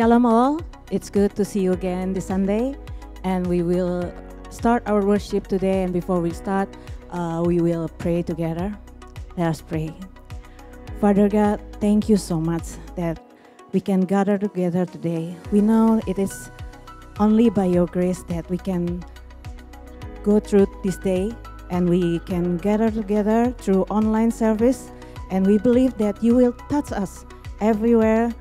Shalom all, it's good to see you again this Sunday, and we will start our worship today. And before we start, we will pray together. Let us pray. Father God, thank you so much that we can gather together today. We know it is only by your grace that we can go through this day, and we can gather together through online service, and we believe that you will touch us everywhere,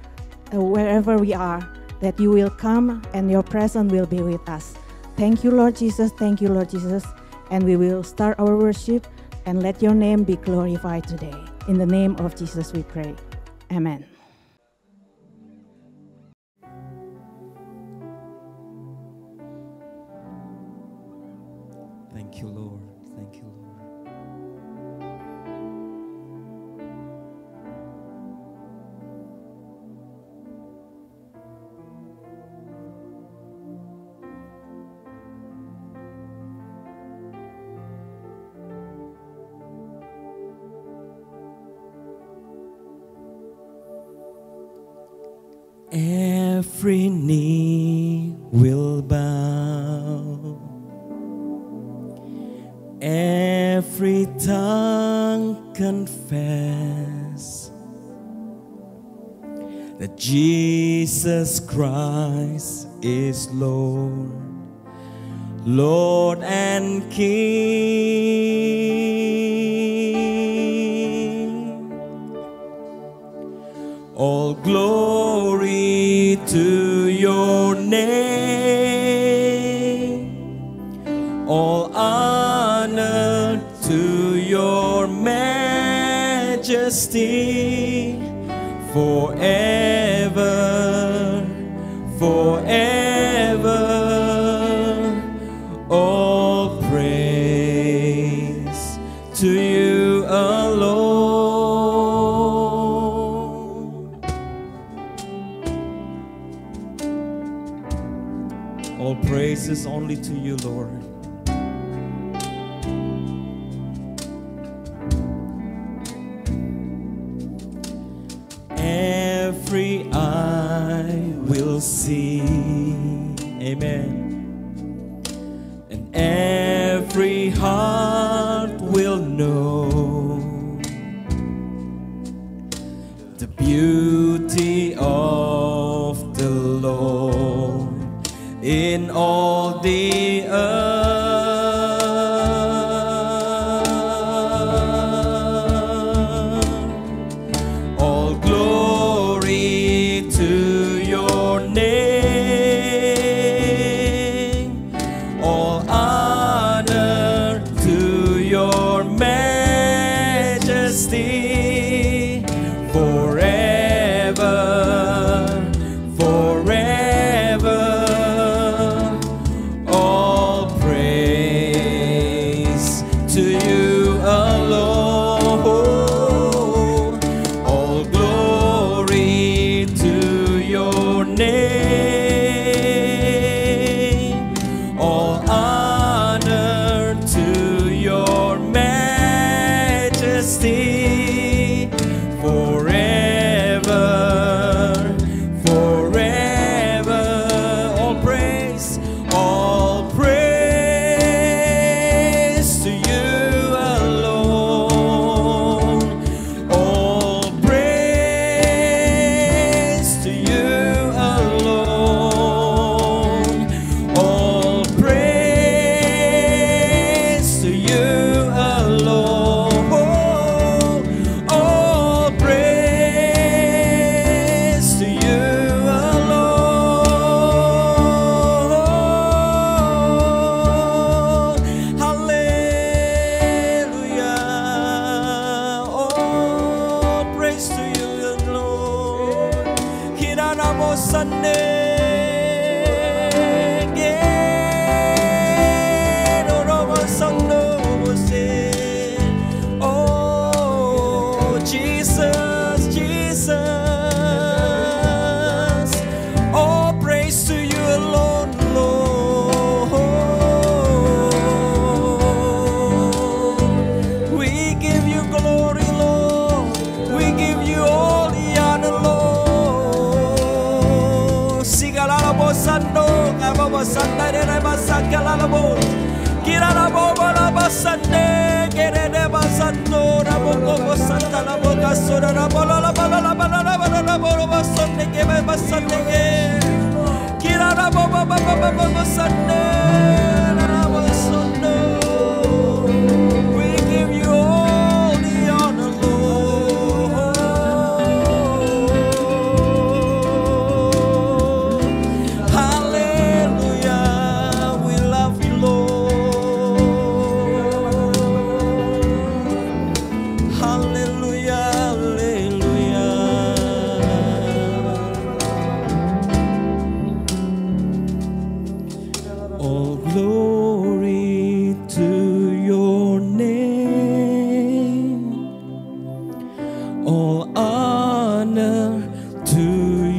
wherever we are, that you will come and your presence will be with us. Thank you, Lord Jesus. Thank you, Lord Jesus. And we will start our worship, and let your name be glorified today. In the name of Jesus we pray. Amen. Thank you, Lord. Thank you, Lord. Every knee will bow, every tongue confess that Jesus Christ is Lord, Lord and King. All glory to your name, all honor to your majesty, forever, forever. All praise to you alone. All praises only to you, Lord. Every eye will see, amen, and every heart will know the beauty of the Lord in all the earth. All glory to your name, all honor to your majesty, forever, forever. All basande kerede basando raboko basanda la boca sora la bola la bola la bola la bola la bola basande ke basande ke kira la boba baba basande la basando. We give you all the honor, Lord. Hallelujah, we love you, Lord. Hallelujah, hallelujah. All glory to your name, all honor to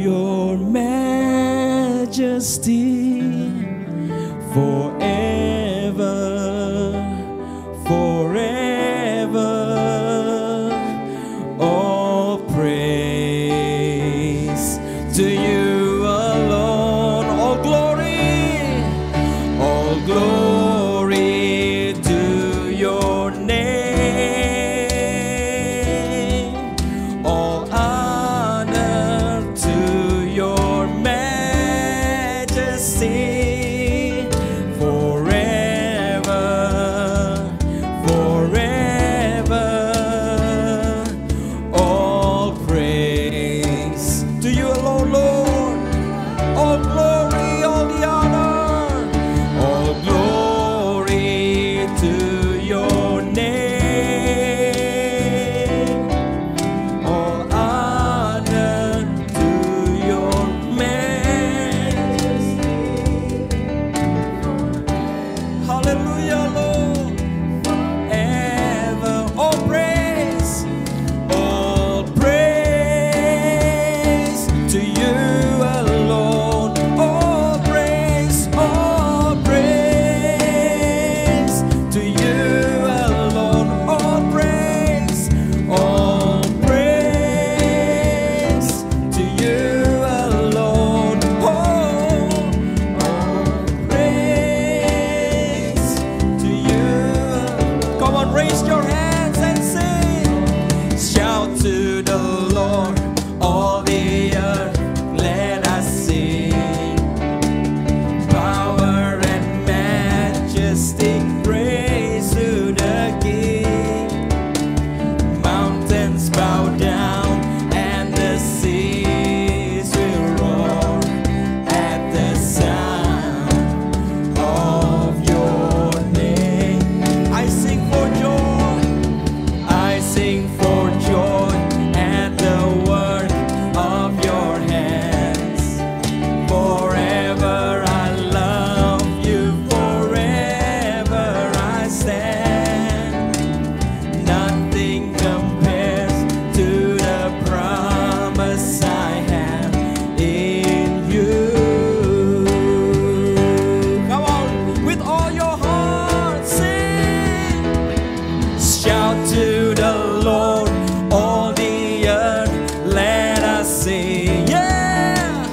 your majesty, forever, forever. All praise to you alone. All glory to your name, all honor to your majesty, forever, forever. All praise to you alone, Lord. All glory, all the honor, all glory to your name, all honor to your majesty. Hallelujah, Lord. Ever, all praise to you alone. All praise to you alone. All praise to you alone. All praise to you. Come on, raise your hands and sing. Shout to the Lord, all the earth, let us sing. Power and majesty, praise to the King. Mountains bow down and the seas will roar at the sound of your name. I sing for joy, I sing for joy at the work of your hands. Forever I love you, forever I stand. Nothing compares to the promise I have in you. Come on, with all your heart, sing. Shout to the Lord, all the earth, let us sing. Yeah,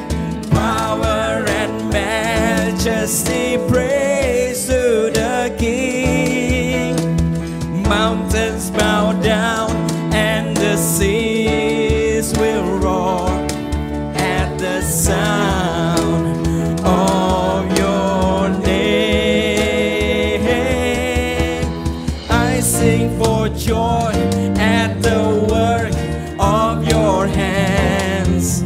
power and majesty, praise to the King. Mountains bow down and the seas will roar at the sound of your name. I sing for joy at the work of your hands.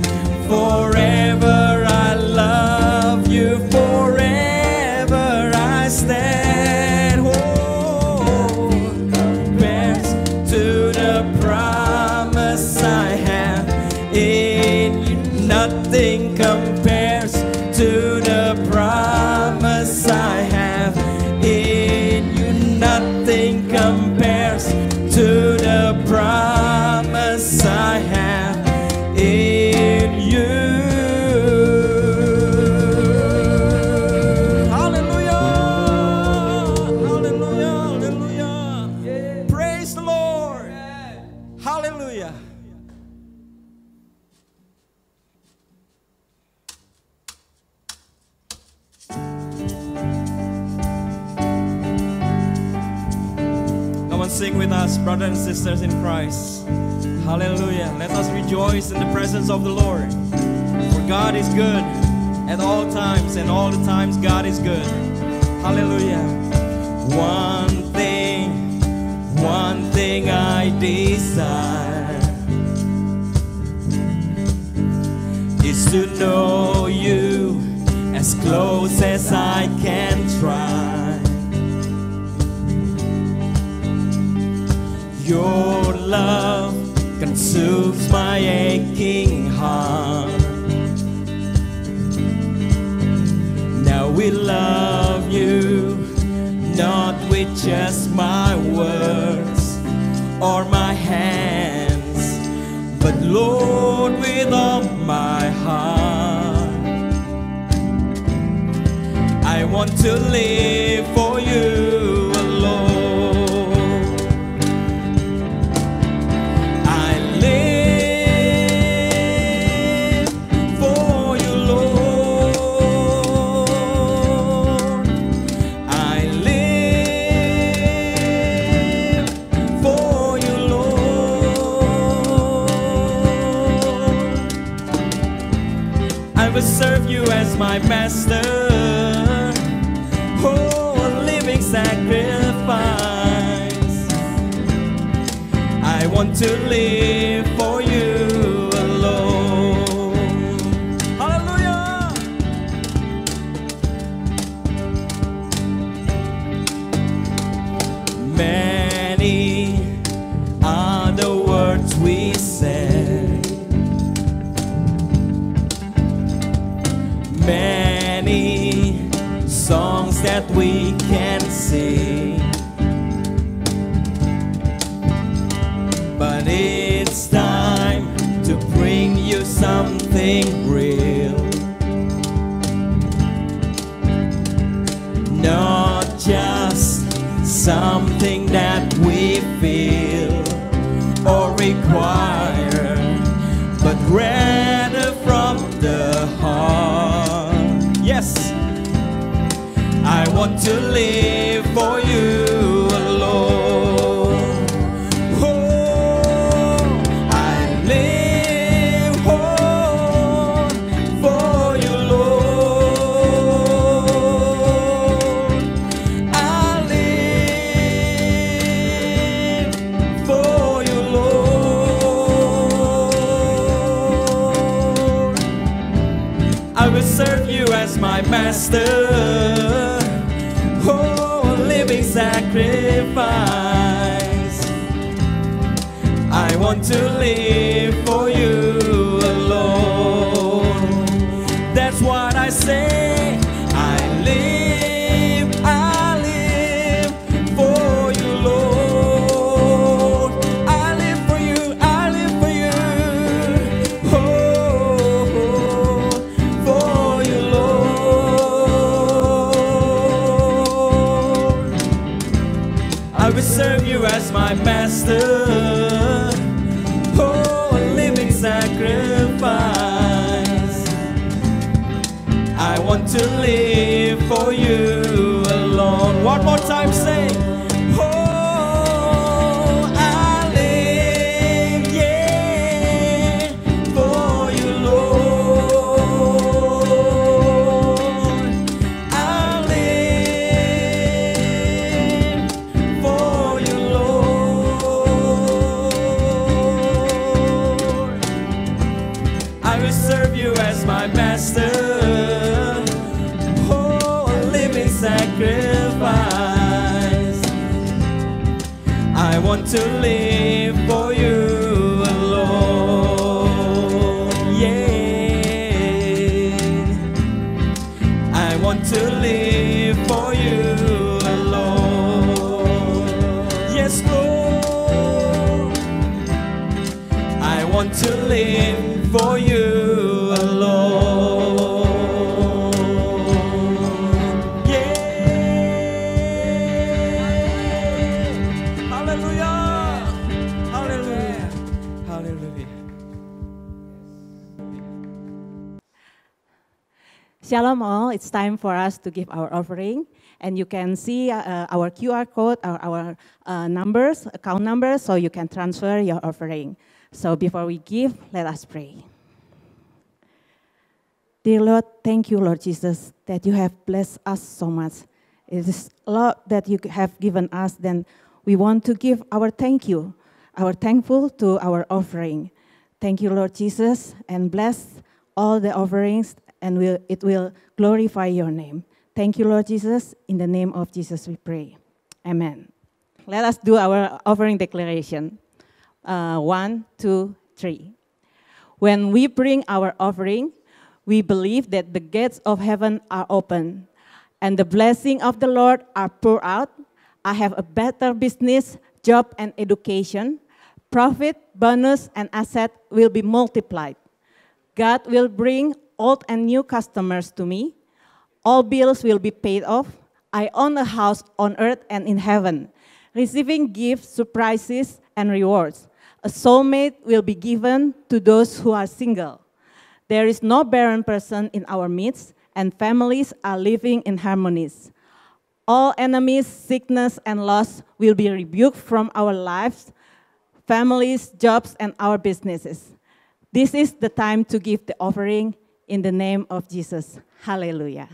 Forever I love you, forever I stand. Oh, compares to the promise I have in you. Nothing compares to the promise I have in you. Nothing compares to the sing with us, brothers and sisters in Christ. Hallelujah. Let us rejoice in the presence of the Lord. For God is good at all times, and all the times God is good. Hallelujah. One thing I desire is to know you as close as I can try. Your love consumes my aching heart. Now we love you, not with just my words or my hands, but Lord, with all my heart. I want to live for you alone. I live for you, Lord. I live for you, Lord. I will serve you as my master. Oh, a living sacrifice. I want to live for you alone. Hallelujah. Many are the words we said, many songs that we can sing, but it's time to bring you something real. Not just something that we feel or require, but rather from the heart. Yes, I want to live for you alone. Oh, I live for you, Lord. I live for you, Lord. I will serve you as my master. Oh, a living sacrifice. I want to live for you alone. That's what I say. I live for you, Lord. I live for you, I live for you. Oh, for you, Lord. I will serve you as my master. Oh, a living sacrifice. I want to live for you alone. One more time, say, oh, I live, yeah, for you, Lord. I live for you, Lord. I will serve you as my master. Oh, a living sacrifice. I want to live for you alone. Yeah, I want to live for you alone. Yes, Lord, I want to live for you alone. Yeah. Hallelujah. Hallelujah. Hallelujah. Shalom all, it's time for us to give our offering. and you can see our QR code, our numbers, account numbers, so you can transfer your offering. So before we give, let us pray. Dear Lord, thank you, Lord Jesus, that you have blessed us so much. It is a lot that you have given us, then we want to give our thank you, our thankful to our offering. Thank you, Lord Jesus, and bless all the offerings, and it will glorify your name. Thank you, Lord Jesus. In the name of Jesus we pray. Amen. Let us do our offering declaration. 1, 2, 3. When we bring our offering, we believe that the gates of heaven are open, and the blessing of the Lord are poured out. I have a better business, job, and education. Profit, bonus, and asset will be multiplied. God will bring old and new customers to me. All bills will be paid off. I own a house on earth and in heaven, receiving gifts, surprises, and rewards. A soulmate will be given to those who are single. There is no barren person in our midst, and families are living in harmonies. All enemies, sickness, and loss will be rebuked from our lives, families, jobs, and our businesses. This is the time to give the offering in the name of Jesus. Hallelujah.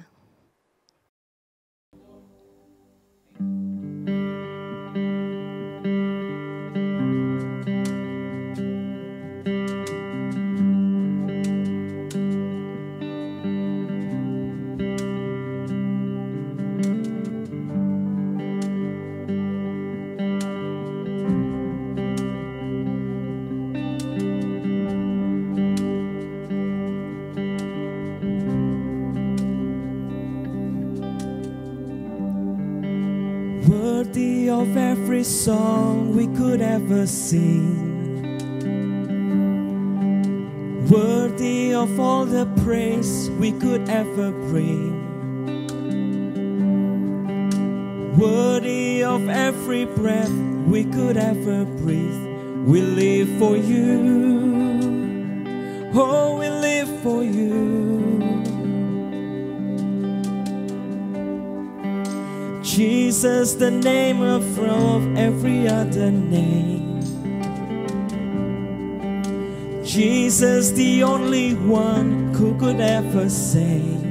Worthy of every song we could ever sing, worthy of all the praise we could ever bring, worthy of every breath we could ever breathe. We live for you, oh, we live for you. Jesus, the name above every other name. Jesus, the only one who could ever save.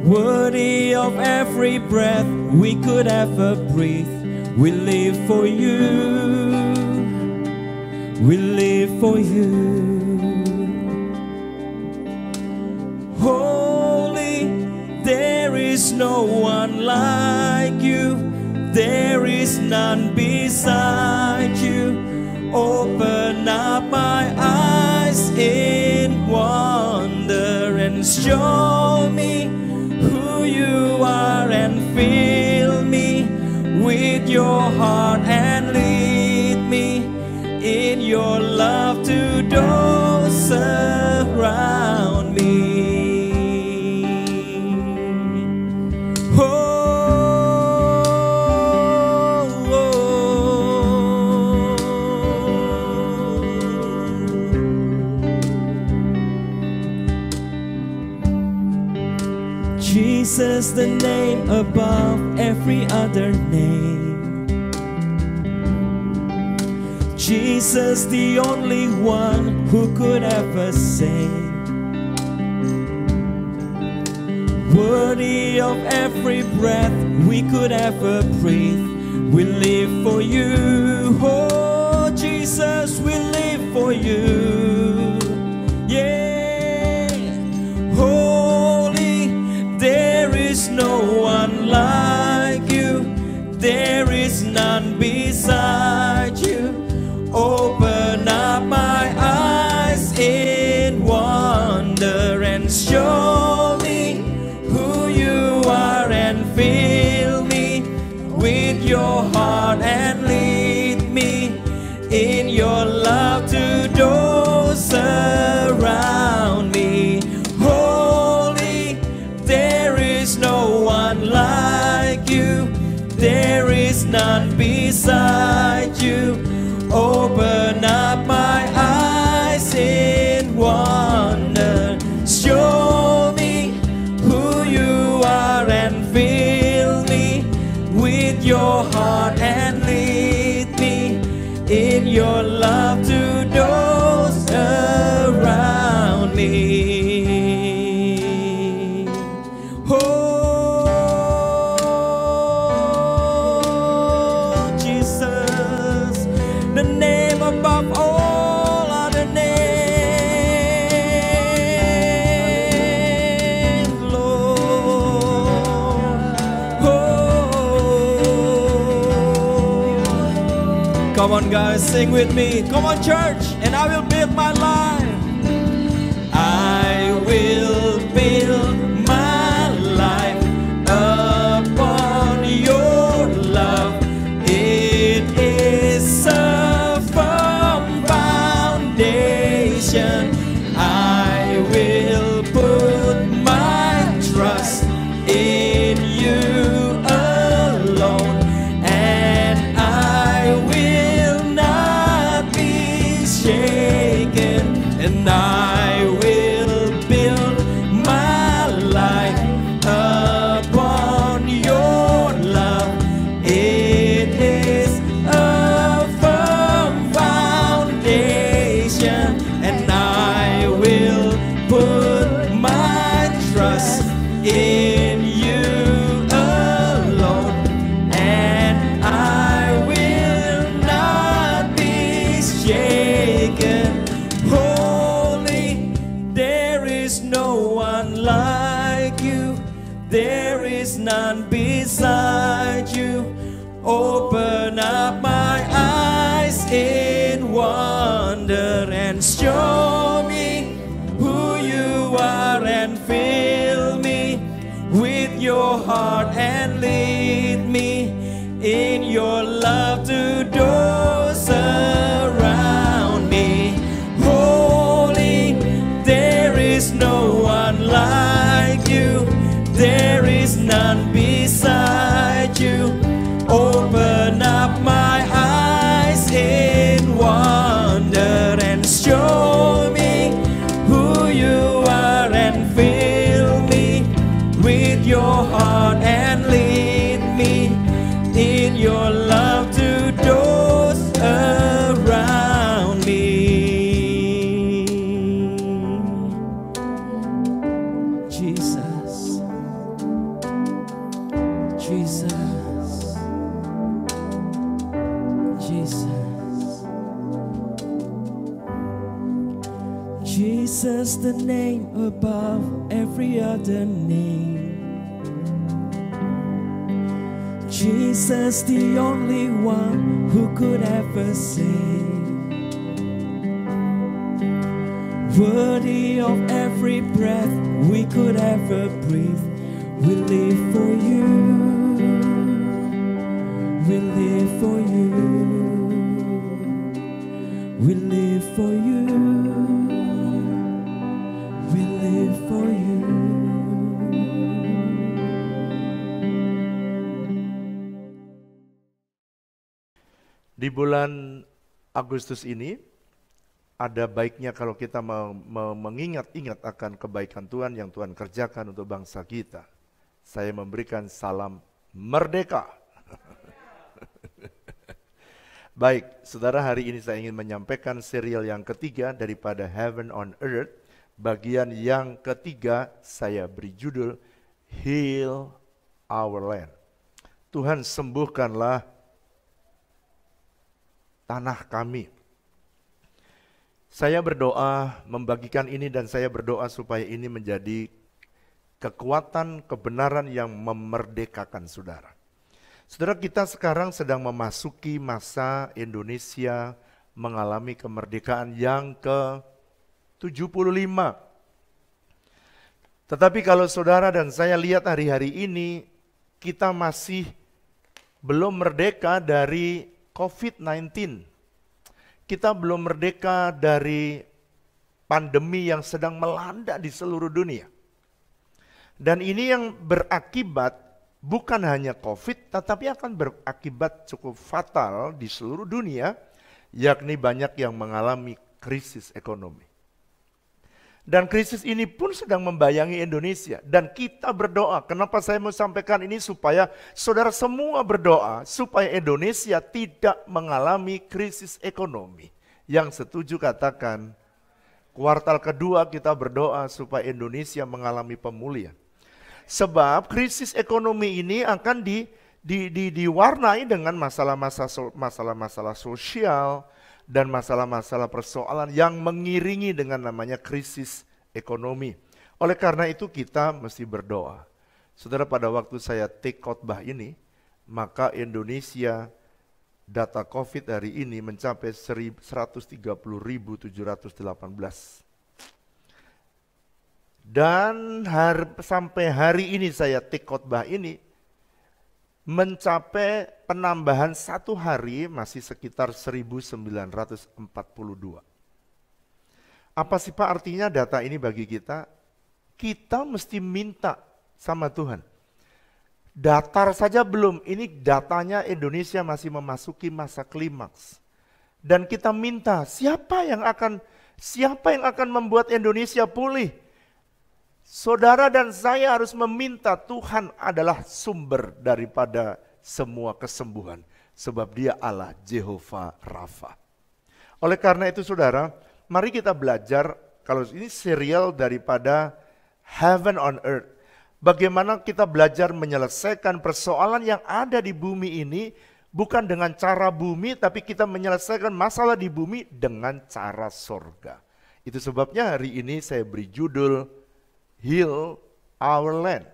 Worthy of every breath we could ever breathe. We live for you. We live for you. There is no one like you. There is none beside you. Open up my eyes in wonder and show me who you are, and fill me with your heart and lead me in your love to those around me. Jesus, the name above every other name. Jesus, the only one who could ever save. Worthy of every breath we could ever breathe. We live for you, oh Jesus, we live for you. Yeah, holy, there is no one like you. There is none beside you. Open up my eyes in wonder and show me who you are, and fill me with your heart and lead me in your love to those around me. Holy, there is no one like you. There is none beside you. Open up my eyes in wonder. Show me who you love to those around me. Oh, Jesus, the name above all other names, Lord. Oh, come on, guys, sing with me. Come on, church, and I will build my life. I will build my life upon your love. It is a firm foundation. I will put my trust in you alone, and I will not be shaken, and I will build my life upon your love. It is a firm foundation, and I will put my trust in you alone, and I will not be shaken. Holy, there is no one like you. There is none beside you. Open up my eyes in wonder and show me who you are, and fill me with your heart and lead me in your love to those around me. Holy, there is no one like you. There is none beside you. Open up my eyes in wonder and show me who you are, and fill me with your heart and lead me in your love to those around me. Jesus, Jesus, Jesus, Jesus, the name above every other name. Jesus, the only one who could ever save. Worthy of every breath we could ever breathe. We live for you. We live for you. We live for you. We live for you. Di bulan Agustus ini, ada baiknya kalau kita mengingat-ingat akan kebaikan Tuhan yang Tuhan kerjakan untuk bangsa kita. Saya memberikan salam merdeka. Baik, saudara, hari ini saya ingin menyampaikan serial yang ketiga daripada Heaven on Earth. Bagian yang ketiga saya beri judul Heal Our Land. Tuhan, sembuhkanlah tanah kami. Saya berdoa membagikan ini, dan saya berdoa supaya ini menjadi kekuatan kebenaran yang memerdekakan saudara. Saudara, kita sekarang sedang memasuki masa Indonesia mengalami kemerdekaan yang ke-75. Tetapi kalau saudara dan saya lihat hari-hari ini, kita masih belum merdeka dari COVID-19. Kita belum merdeka dari pandemi yang sedang melanda di seluruh dunia. Dan ini yang berakibat bukan hanya COVID, tetapi akan berakibat cukup fatal di seluruh dunia, yakni banyak yang mengalami krisis ekonomi. Dan krisis ini pun sedang membayangi Indonesia. Dan kita berdoa, kenapa saya mau sampaikan ini, supaya saudara semua berdoa, supaya Indonesia tidak mengalami krisis ekonomi Yang setuju katakan, kuartal kedua kita berdoa supaya Indonesia mengalami pemulihan. Sebab krisis ekonomi ini akan diwarnai dengan masalah-masalah sosial dan masalah-masalah persoalan yang mengiringi dengan namanya krisis ekonomi. Oleh karena itu kita mesti berdoa. Saudara, pada waktu saya take khotbah ini, maka Indonesia data COVID hari ini mencapai 130.718. Dan sampai hari ini saya take khotbah ini, mencapai penambahan satu hari masih sekitar 1942. Apa sih Pak artinya data ini bagi kita? Kita mesti minta sama Tuhan. Datar saja belum, ini datanya Indonesia masih memasuki masa klimaks. Dan kita minta, siapa yang akan membuat Indonesia pulih? Saudara dan saya harus meminta, Tuhan adalah sumber daripada semua kesembuhan. Sebab Dia Allah Jehovah Rafa. Oleh karena itu saudara, mari kita belajar, kalau ini serial daripada Heaven on Earth. Bagaimana kita belajar menyelesaikan persoalan yang ada di bumi ini, bukan dengan cara bumi, tapi kita menyelesaikan masalah di bumi dengan cara sorga. Itu sebabnya hari ini saya beri judul, Heal Our Land.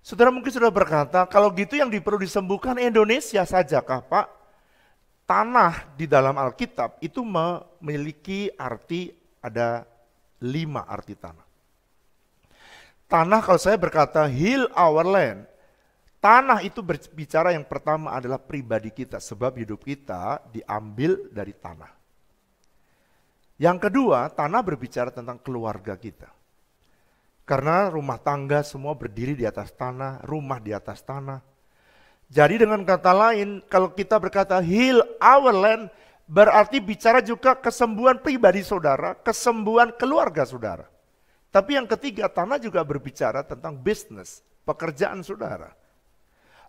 Saudara mungkin sudah berkata, kalau gitu yang perlu disembuhkan Indonesia sajakah Pak? Tanah di dalam Alkitab itu memiliki arti, ada 5 arti tanah. Tanah, kalau saya berkata heal our land, tanah itu berbicara yang pertama adalah pribadi kita, sebab hidup kita diambil dari tanah. Yang kedua, tanah berbicara tentang keluarga kita. Karena rumah tangga semua berdiri di atas tanah, rumah di atas tanah. Jadi dengan kata lain, kalau kita berkata heal our land, berarti bicara juga kesembuhan pribadi saudara, kesembuhan keluarga saudara. Tapi yang ketiga, tanah juga berbicara tentang bisnis, pekerjaan saudara.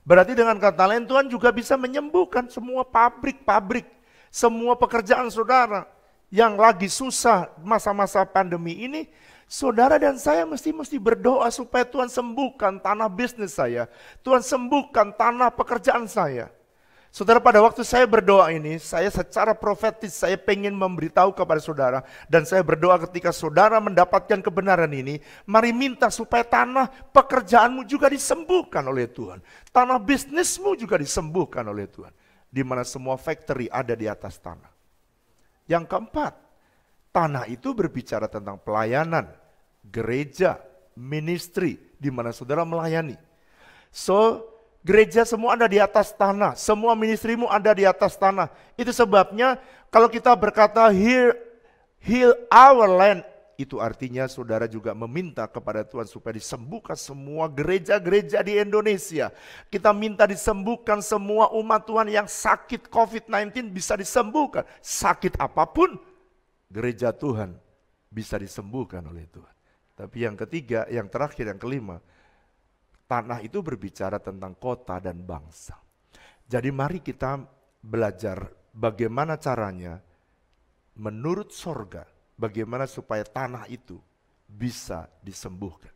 Berarti dengan kata lain, Tuhan juga bisa menyembuhkan semua pabrik-pabrik, semua pekerjaan saudara yang lagi susah masa-masa pandemi ini. Saudara dan saya mesti berdoa supaya Tuhan sembuhkan tanah bisnis saya, Tuhan sembuhkan tanah pekerjaan saya. Saudara, pada waktu saya berdoa ini, saya secara profetis, saya pengen memberitahu kepada saudara, dan saya berdoa ketika saudara mendapatkan kebenaran ini, mari minta supaya tanah pekerjaanmu juga disembuhkan oleh Tuhan. Tanah bisnismu juga disembuhkan oleh Tuhan. Di mana semua factory ada di atas tanah. Yang keempat, tanah itu berbicara tentang pelayanan, gereja, ministry, di mana saudara melayani. So, gereja semua ada di atas tanah, semua ministrimu ada di atas tanah. Itu sebabnya kalau kita berkata heal our land, itu artinya saudara juga meminta kepada Tuhan supaya disembuhkan semua gereja-gereja di Indonesia. Kita minta disembuhkan semua umat Tuhan yang sakit COVID-19 bisa disembuhkan. Sakit apapun, gereja Tuhan bisa disembuhkan oleh Tuhan. Tapi yang ketiga, yang terakhir, yang kelima, tanah itu berbicara tentang kota dan bangsa. Jadi mari kita belajar bagaimana caranya menurut sorga, bagaimana supaya tanah itu bisa disembuhkan.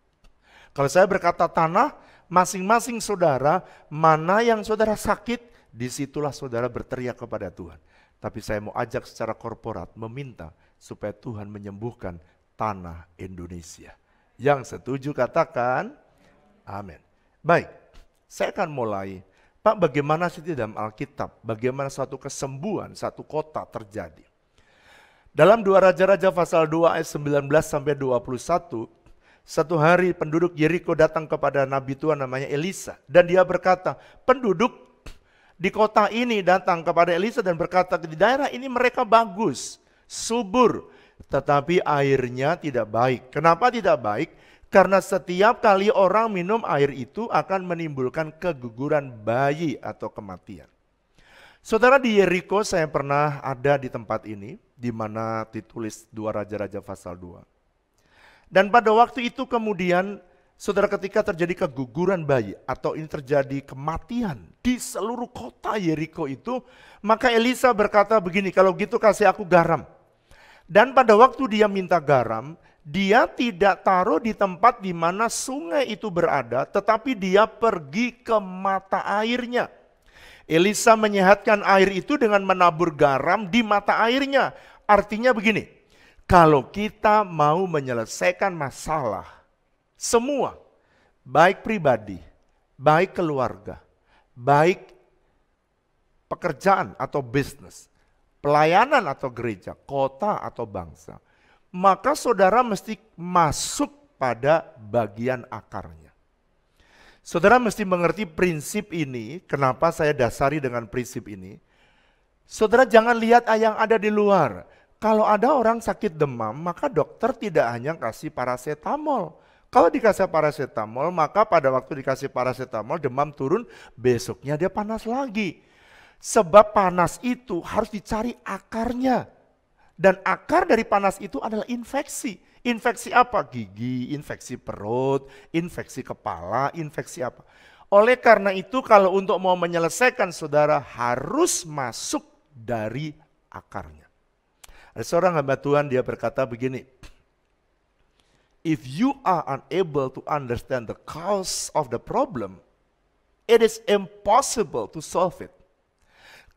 Kalau saya berkata tanah, masing-masing saudara, mana yang saudara sakit, disitulah saudara berteriak kepada Tuhan. Tapi saya mau ajak secara korporat meminta supaya Tuhan menyembuhkan tanah Indonesia. Yang setuju katakan amin. Baik, saya akan mulai. Pak, bagaimana sih di dalam Alkitab, bagaimana suatu kesembuhan, satu kota terjadi? Dalam 2 Raja-Raja pasal 2 ayat 19 sampai 21, satu hari penduduk Yeriko datang kepada Nabi Tuhan namanya Elisa. Dan dia berkata, penduduk di kota ini datang kepada Elisa dan berkata, di daerah ini mereka bagus, subur, tetapi airnya tidak baik. Kenapa tidak baik? Karena setiap kali orang minum air itu akan menimbulkan keguguran bayi atau kematian. Saudara, di Yeriko saya pernah ada di tempat ini, di mana ditulis 2 Raja-Raja pasal 2. Dan pada waktu itu kemudian Saudara, ketika terjadi keguguran bayi atau ini terjadi kematian di seluruh kota Yeriko itu, maka Elisa berkata begini, kalau gitu kasih aku garam. Dan pada waktu dia minta garam, dia tidak taruh di tempat di mana sungai itu berada, tetapi dia pergi ke mata airnya. Elisa menyehatkan air itu dengan menabur garam di mata airnya. Artinya begini, kalau kita mau menyelesaikan masalah, semua, baik pribadi, baik keluarga, baik pekerjaan atau bisnis, pelayanan atau gereja, kota atau bangsa, maka saudara mesti masuk pada bagian akarnya. Saudara mesti mengerti prinsip ini, kenapa saya dasari dengan prinsip ini. Saudara jangan lihat yang ada di luar. Kalau ada orang sakit demam, maka dokter tidak hanya kasih paracetamol. Kalau dikasih paracetamol, maka pada waktu dikasih paracetamol, demam turun, besoknya dia panas lagi. Sebab panas itu harus dicari akarnya. Dan akar dari panas itu adalah infeksi. Infeksi apa? Gigi, infeksi perut, infeksi kepala, infeksi apa. Oleh karena itu kalau untuk mau menyelesaikan saudara harus masuk dari akarnya. Ada seorang hamba Tuhan dia berkata begini, if you are unable to understand the cause of the problem, it is impossible to solve it.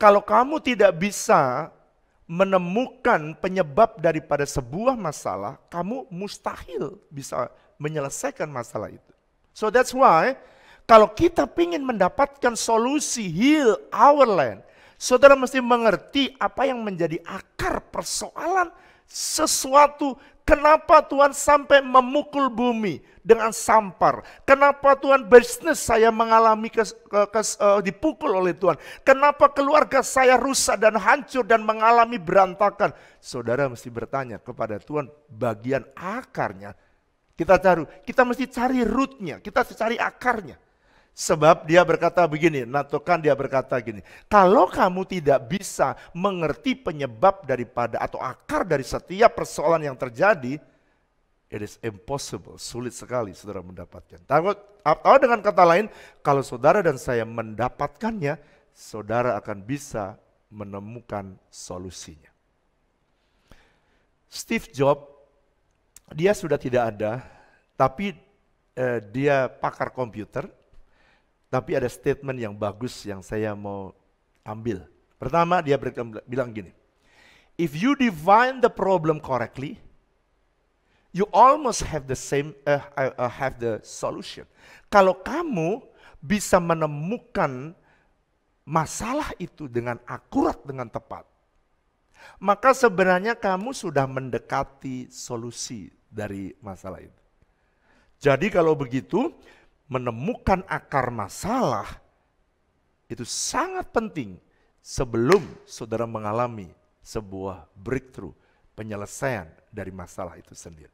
Kalau kamu tidak bisa menemukan penyebab daripada sebuah masalah, kamu mustahil bisa menyelesaikan masalah itu. So that's why, kalau kita ingin mendapatkan solusi heal our land, saudara mesti mengerti apa yang menjadi akar persoalan sesuatu. Kenapa Tuhan sampai memukul bumi dengan sampar? Kenapa Tuhan bisnis saya mengalami dipukul oleh Tuhan? Kenapa keluarga saya rusak dan hancur dan mengalami berantakan? Saudara mesti bertanya kepada Tuhan bagian akarnya. Kita mesti cari rootnya, kita cari akarnya. Sebab dia berkata begini, Natokan dia berkata gini, kalau kamu tidak bisa mengerti penyebab daripada atau akar dari setiap persoalan yang terjadi, it is impossible, sulit sekali saudara mendapatkan. Atau dengan kata lain, kalau saudara dan saya mendapatkannya, saudara akan bisa menemukan solusinya. Steve Jobs, dia sudah tidak ada, tapi dia pakar komputer. Tapi ada statement yang bagus yang saya mau ambil. Pertama dia bilang gini, if you define the problem correctly, you almost have the same have the solution. Kalau kamu bisa menemukan masalah itu dengan akurat, dengan tepat, maka sebenarnya kamu sudah mendekati solusi dari masalah itu. Jadi kalau begitu, menemukan akar masalah itu sangat penting sebelum saudara mengalami sebuah breakthrough, penyelesaian dari masalah itu sendiri.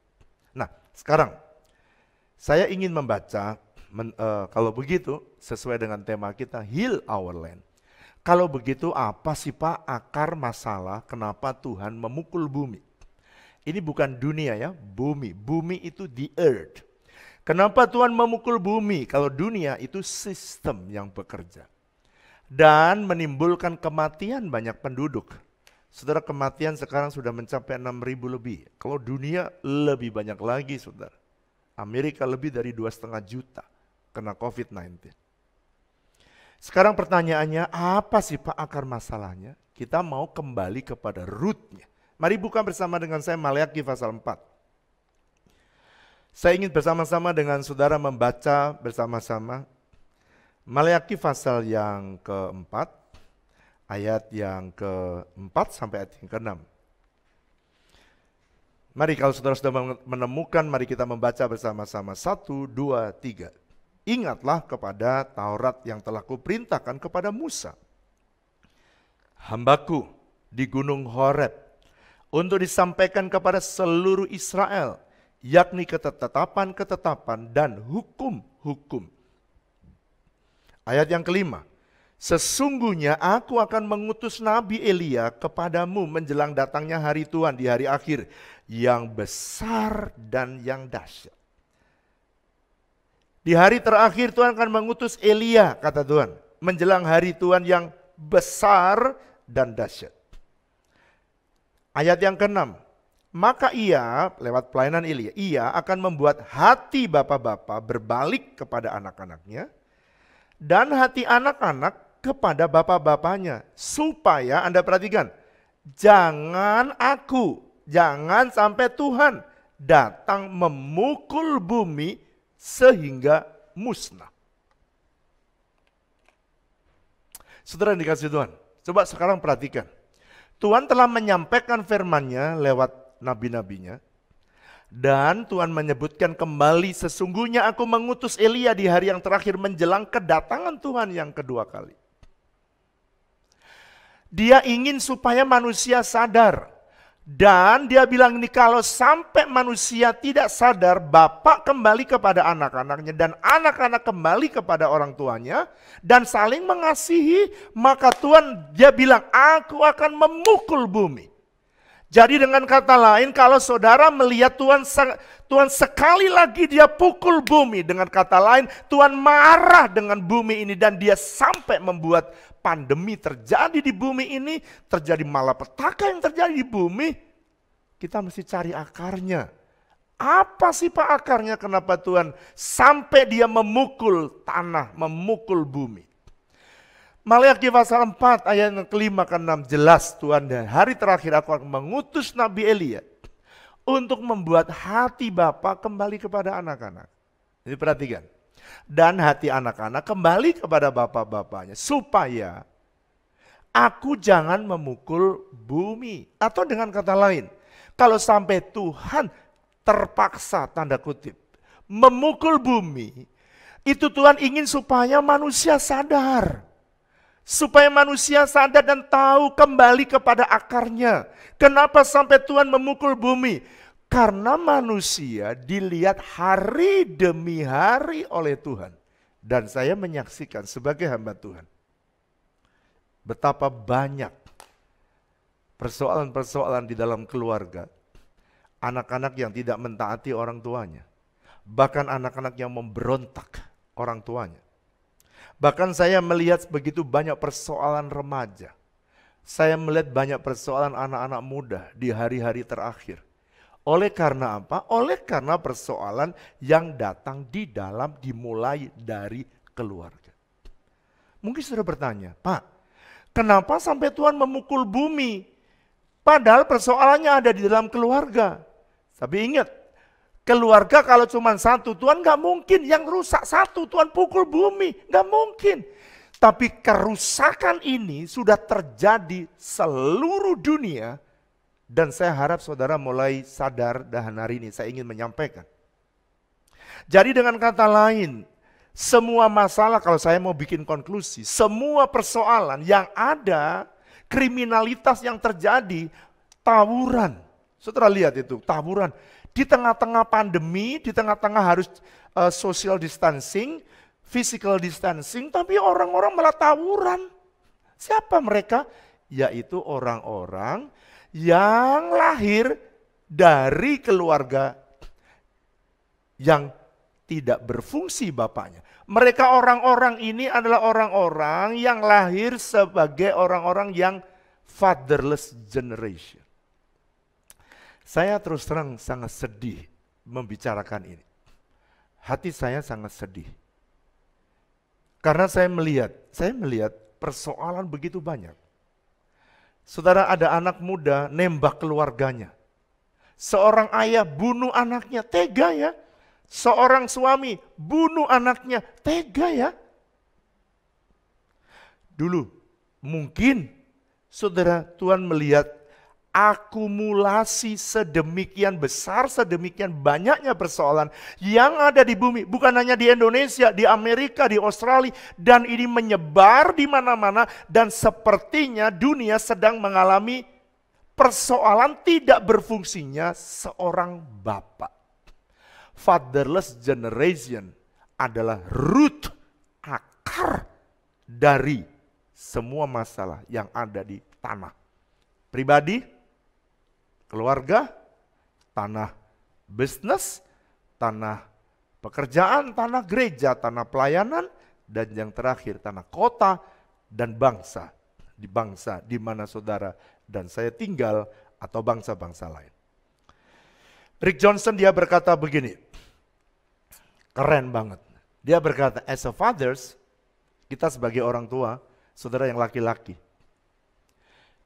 Nah, sekarang saya ingin membaca, kalau begitu sesuai dengan tema kita, Heal Our Land. Kalau begitu apa sih Pak akar masalah kenapa Tuhan memukul bumi? Ini bukan dunia ya, bumi. Bumi itu the earth. Kenapa Tuhan memukul bumi? Kalau dunia itu sistem yang bekerja. Dan menimbulkan kematian banyak penduduk. Saudara, kematian sekarang sudah mencapai 6.000 lebih. Kalau dunia lebih banyak lagi saudara. Amerika lebih dari 2,5 juta kena COVID-19. Sekarang pertanyaannya, apa sih Pak akar masalahnya? Kita mau kembali kepada rootnya. Mari buka bersama dengan saya Maleakhi pasal 4. Saya ingin bersama-sama dengan saudara membaca bersama-sama Maleakhi pasal yang keempat, ayat yang keempat sampai ayat yang keenam. Mari kalau saudara sudah menemukan, mari kita membaca bersama-sama. 1, 2, 3. Ingatlah kepada Taurat yang telah kuperintahkan kepada Musa, hambaku di gunung Horeb, untuk disampaikan kepada seluruh Israel, yakni ketetapan-ketetapan dan hukum-hukum. Ayat yang kelima, sesungguhnya aku akan mengutus Nabi Elia kepadamu menjelang datangnya hari Tuhan di hari akhir, yang besar dan yang dahsyat. Di hari terakhir Tuhan akan mengutus Elia, kata Tuhan. Menjelang hari Tuhan yang besar dan dahsyat. Ayat yang ke-6. Maka ia, lewat pelayanan Elia, ia akan membuat hati bapak-bapak berbalik kepada anak-anaknya. Dan hati anak-anak kepada bapak-bapaknya. Supaya, Anda perhatikan, jangan sampai Tuhan datang memukul bumi sehingga musnah. Saudara yang dikasihi Tuhan, coba sekarang perhatikan. Tuhan telah menyampaikan firman-Nya lewat nabi-nabinya. Dan Tuhan menyebutkan kembali, sesungguhnya aku mengutus Elia di hari yang terakhir menjelang kedatangan Tuhan yang kedua kali. Dia ingin supaya manusia sadar. Dan dia bilang ini, kalau sampai manusia tidak sadar, bapak kembali kepada anak-anaknya dan anak-anak kembali kepada orang tuanya dan saling mengasihi, maka Tuhan, dia bilang, aku akan memukul bumi. Jadi dengan kata lain, kalau saudara melihat Tuhan sekali lagi dia pukul bumi, dengan kata lain Tuhan marah dengan bumi ini dan dia sampai membuat pandemi terjadi di bumi ini, terjadi malapetaka yang terjadi di bumi, kita mesti cari akarnya. Apa sih Pak akarnya, kenapa Tuhan sampai dia memukul tanah, memukul bumi? Maleakhi pasal 4 ayat yang ke-5 ke-6 jelas Tuhan, dan hari terakhir aku akan mengutus Nabi Elia untuk membuat hati bapa kembali kepada anak-anak. Jadi perhatikan. Dan hati anak-anak kembali kepada bapak-bapaknya supaya aku jangan memukul bumi. Atau dengan kata lain, kalau sampai Tuhan terpaksa tanda kutip memukul bumi, itu Tuhan ingin supaya manusia sadar. Supaya manusia sadar dan tahu kembali kepada akarnya. Kenapa sampai Tuhan memukul bumi? Karena manusia dilihat hari demi hari oleh Tuhan. Dan saya menyaksikan sebagai hamba Tuhan, betapa banyak persoalan-persoalan di dalam keluarga. Anak-anak yang tidak mentaati orang tuanya. Bahkan anak-anak yang memberontak orang tuanya. Bahkan saya melihat begitu banyak persoalan remaja. Saya melihat banyak persoalan anak-anak muda di hari-hari terakhir. Oleh karena apa? Oleh karena persoalan yang datang dimulai dari keluarga. Mungkin saudara bertanya, Pak, kenapa sampai Tuhan memukul bumi? Padahal persoalannya ada di dalam keluarga. Tapi ingat, keluarga kalau cuma satu, Tuhan gak mungkin yang rusak satu, Tuhan pukul bumi, gak mungkin. Tapi kerusakan ini sudah terjadi seluruh dunia, dan saya harap saudara mulai sadar, dan hari ini saya ingin menyampaikan. Jadi dengan kata lain, semua masalah, kalau saya mau bikin konklusi, semua persoalan yang ada, kriminalitas yang terjadi, tawuran. Saudara lihat itu, tawuran. Di tengah-tengah pandemi, di tengah-tengah harus social distancing, physical distancing, tapi orang-orang malah tawuran. Siapa mereka? Yaitu orang-orang yang lahir dari keluarga yang tidak berfungsi bapaknya. Mereka orang-orang ini adalah orang-orang yang lahir sebagai orang-orang yang fatherless generation. Saya terus terang sangat sedih membicarakan ini. Hati saya sangat sedih. Karena saya melihat persoalan begitu banyak. Saudara, ada anak muda nembak keluarganya. Seorang ayah bunuh anaknya, tega ya. Seorang suami bunuh anaknya, tega ya. Dulu mungkin saudara, Tuhan melihat akumulasi sedemikian besar, sedemikian banyaknya persoalan yang ada di bumi, bukan hanya di Indonesia, di Amerika, di Australia, dan ini menyebar di mana-mana, dan sepertinya dunia sedang mengalami persoalan tidak berfungsinya seorang bapak. Fatherless generation adalah root, akar dari semua masalah yang ada di tanah pribadi, keluarga, tanah bisnis, tanah pekerjaan, tanah gereja, tanah pelayanan, dan yang terakhir tanah kota dan bangsa. Di bangsa di mana saudara dan saya tinggal atau bangsa-bangsa lain. Rick Johnson dia berkata begini, keren banget. Dia berkata, as a fathers, kita sebagai orang tua, saudara yang laki-laki,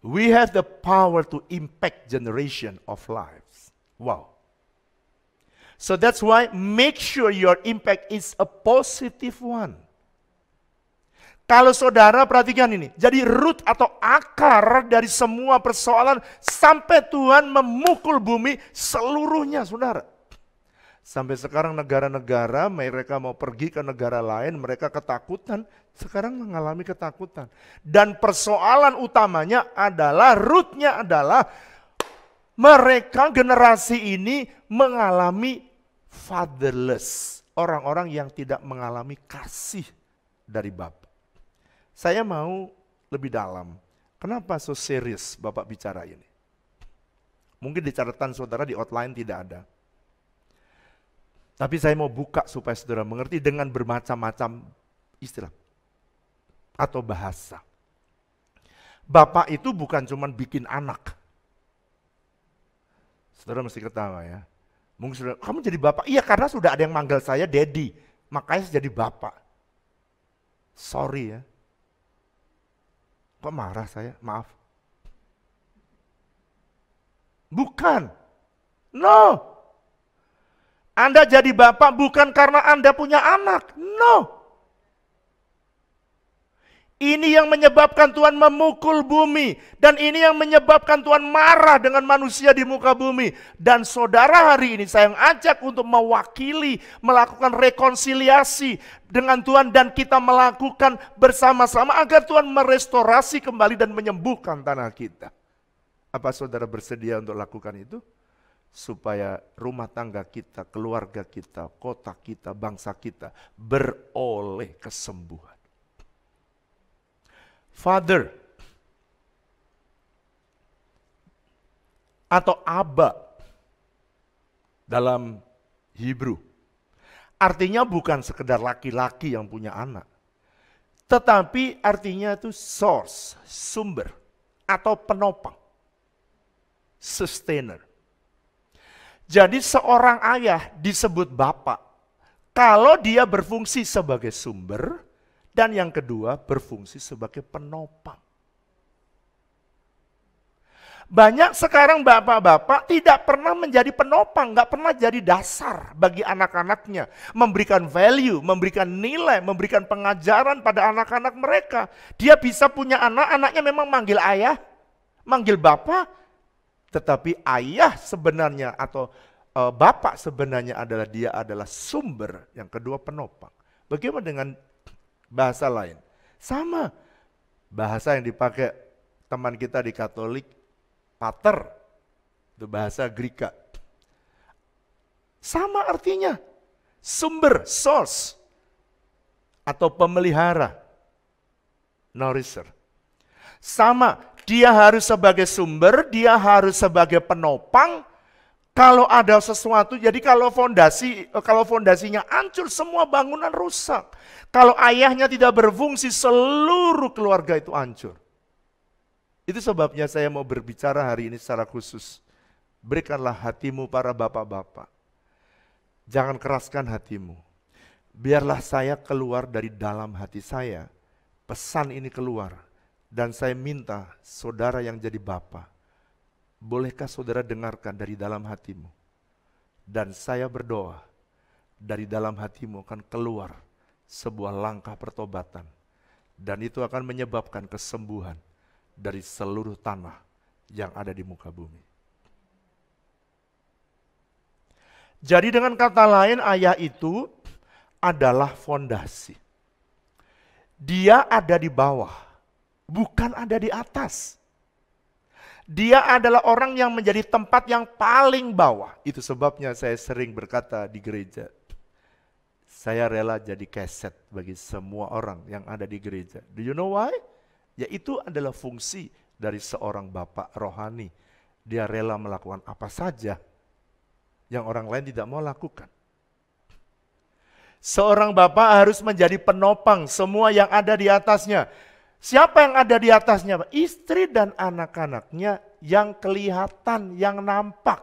we have the power to impact generation of lives. Wow. So that's why make sure your impact is a positive one. Kalau saudara perhatikan ini, jadi root atau akar dari semua persoalan sampai Tuhan memukul bumi seluruhnya, saudara. Sampai sekarang negara-negara mereka mau pergi ke negara lain, mereka ketakutan, sekarang mengalami ketakutan. Dan persoalan utamanya adalah, rootnya adalah mereka generasi ini mengalami fatherless. Orang-orang yang tidak mengalami kasih dari Bapa. Saya mau lebih dalam. Kenapa so serius Bapak bicara ini? Mungkin di catatan saudara di outline tidak ada. Tapi saya mau buka supaya saudara mengerti dengan bermacam-macam istilah atau bahasa. Bapak itu bukan cuma bikin anak. Saudara mesti ketawa ya. Mungkin saudara, kamu jadi bapak? Iya, karena sudah ada yang manggil saya daddy, makanya saya jadi bapak. Sorry ya. Kok marah saya? Maaf. Bukan. No. Anda jadi bapak bukan karena Anda punya anak. No. Ini yang menyebabkan Tuhan memukul bumi. Dan ini yang menyebabkan Tuhan marah dengan manusia di muka bumi. Dan saudara hari ini saya ajak untuk mewakili, melakukan rekonsiliasi dengan Tuhan. Dan kita melakukan bersama-sama agar Tuhan merestorasi kembali dan menyembuhkan tanah kita. Apa saudara bersedia untuk lakukan itu? Supaya rumah tangga kita, keluarga kita, kota kita, bangsa kita beroleh kesembuhan. Father atau Aba dalam Hebrew artinya bukan sekedar laki-laki yang punya anak, tetapi artinya itu source, sumber atau penopang, sustainer. Jadi seorang ayah disebut bapak kalau dia berfungsi sebagai sumber. Dan yang kedua, berfungsi sebagai penopang. Banyak sekarang bapak-bapak tidak pernah menjadi penopang, nggak pernah jadi dasar bagi anak-anaknya. Memberikan value, memberikan nilai, memberikan pengajaran pada anak-anak mereka. Dia bisa punya anak, anaknya memang manggil ayah, manggil bapak. Tetapi ayah sebenarnya atau bapak sebenarnya dia adalah sumber. Yang kedua penopang. Bagaimana dengan bahasa lain? Sama. Bahasa yang dipakai teman kita di Katolik, pater. Itu bahasa Greka. Sama artinya. Sumber, source. Atau pemelihara. Nourisher. Sama. Dia harus sebagai sumber, dia harus sebagai penopang. Kalau ada sesuatu, jadi kalau fondasinya hancur, semua bangunan rusak. Kalau ayahnya tidak berfungsi, seluruh keluarga itu hancur. Itu sebabnya saya mau berbicara hari ini secara khusus. Berikanlah hatimu para bapak-bapak. Jangan keraskan hatimu. Biarlah saya keluar dari dalam hati saya. Pesan ini keluar. Dan saya minta saudara yang jadi bapak, bolehkah saudara dengarkan dari dalam hatimu? Dan saya berdoa, dari dalam hatimu akan keluar sebuah langkah pertobatan. Dan itu akan menyebabkan kesembuhan dari seluruh tanah yang ada di muka bumi. Jadi dengan kata lain, ayah itu adalah fondasi. Dia ada di bawah, bukan ada di atas. Dia adalah orang yang menjadi tempat yang paling bawah. Itu sebabnya saya sering berkata di gereja, saya rela jadi keset bagi semua orang yang ada di gereja. Do you know why? Yaitu adalah fungsi dari seorang bapak rohani. Dia rela melakukan apa saja yang orang lain tidak mau lakukan. Seorang bapak harus menjadi penopang semua yang ada di atasnya. Siapa yang ada di atasnya? Istri dan anak-anaknya yang kelihatan, yang nampak.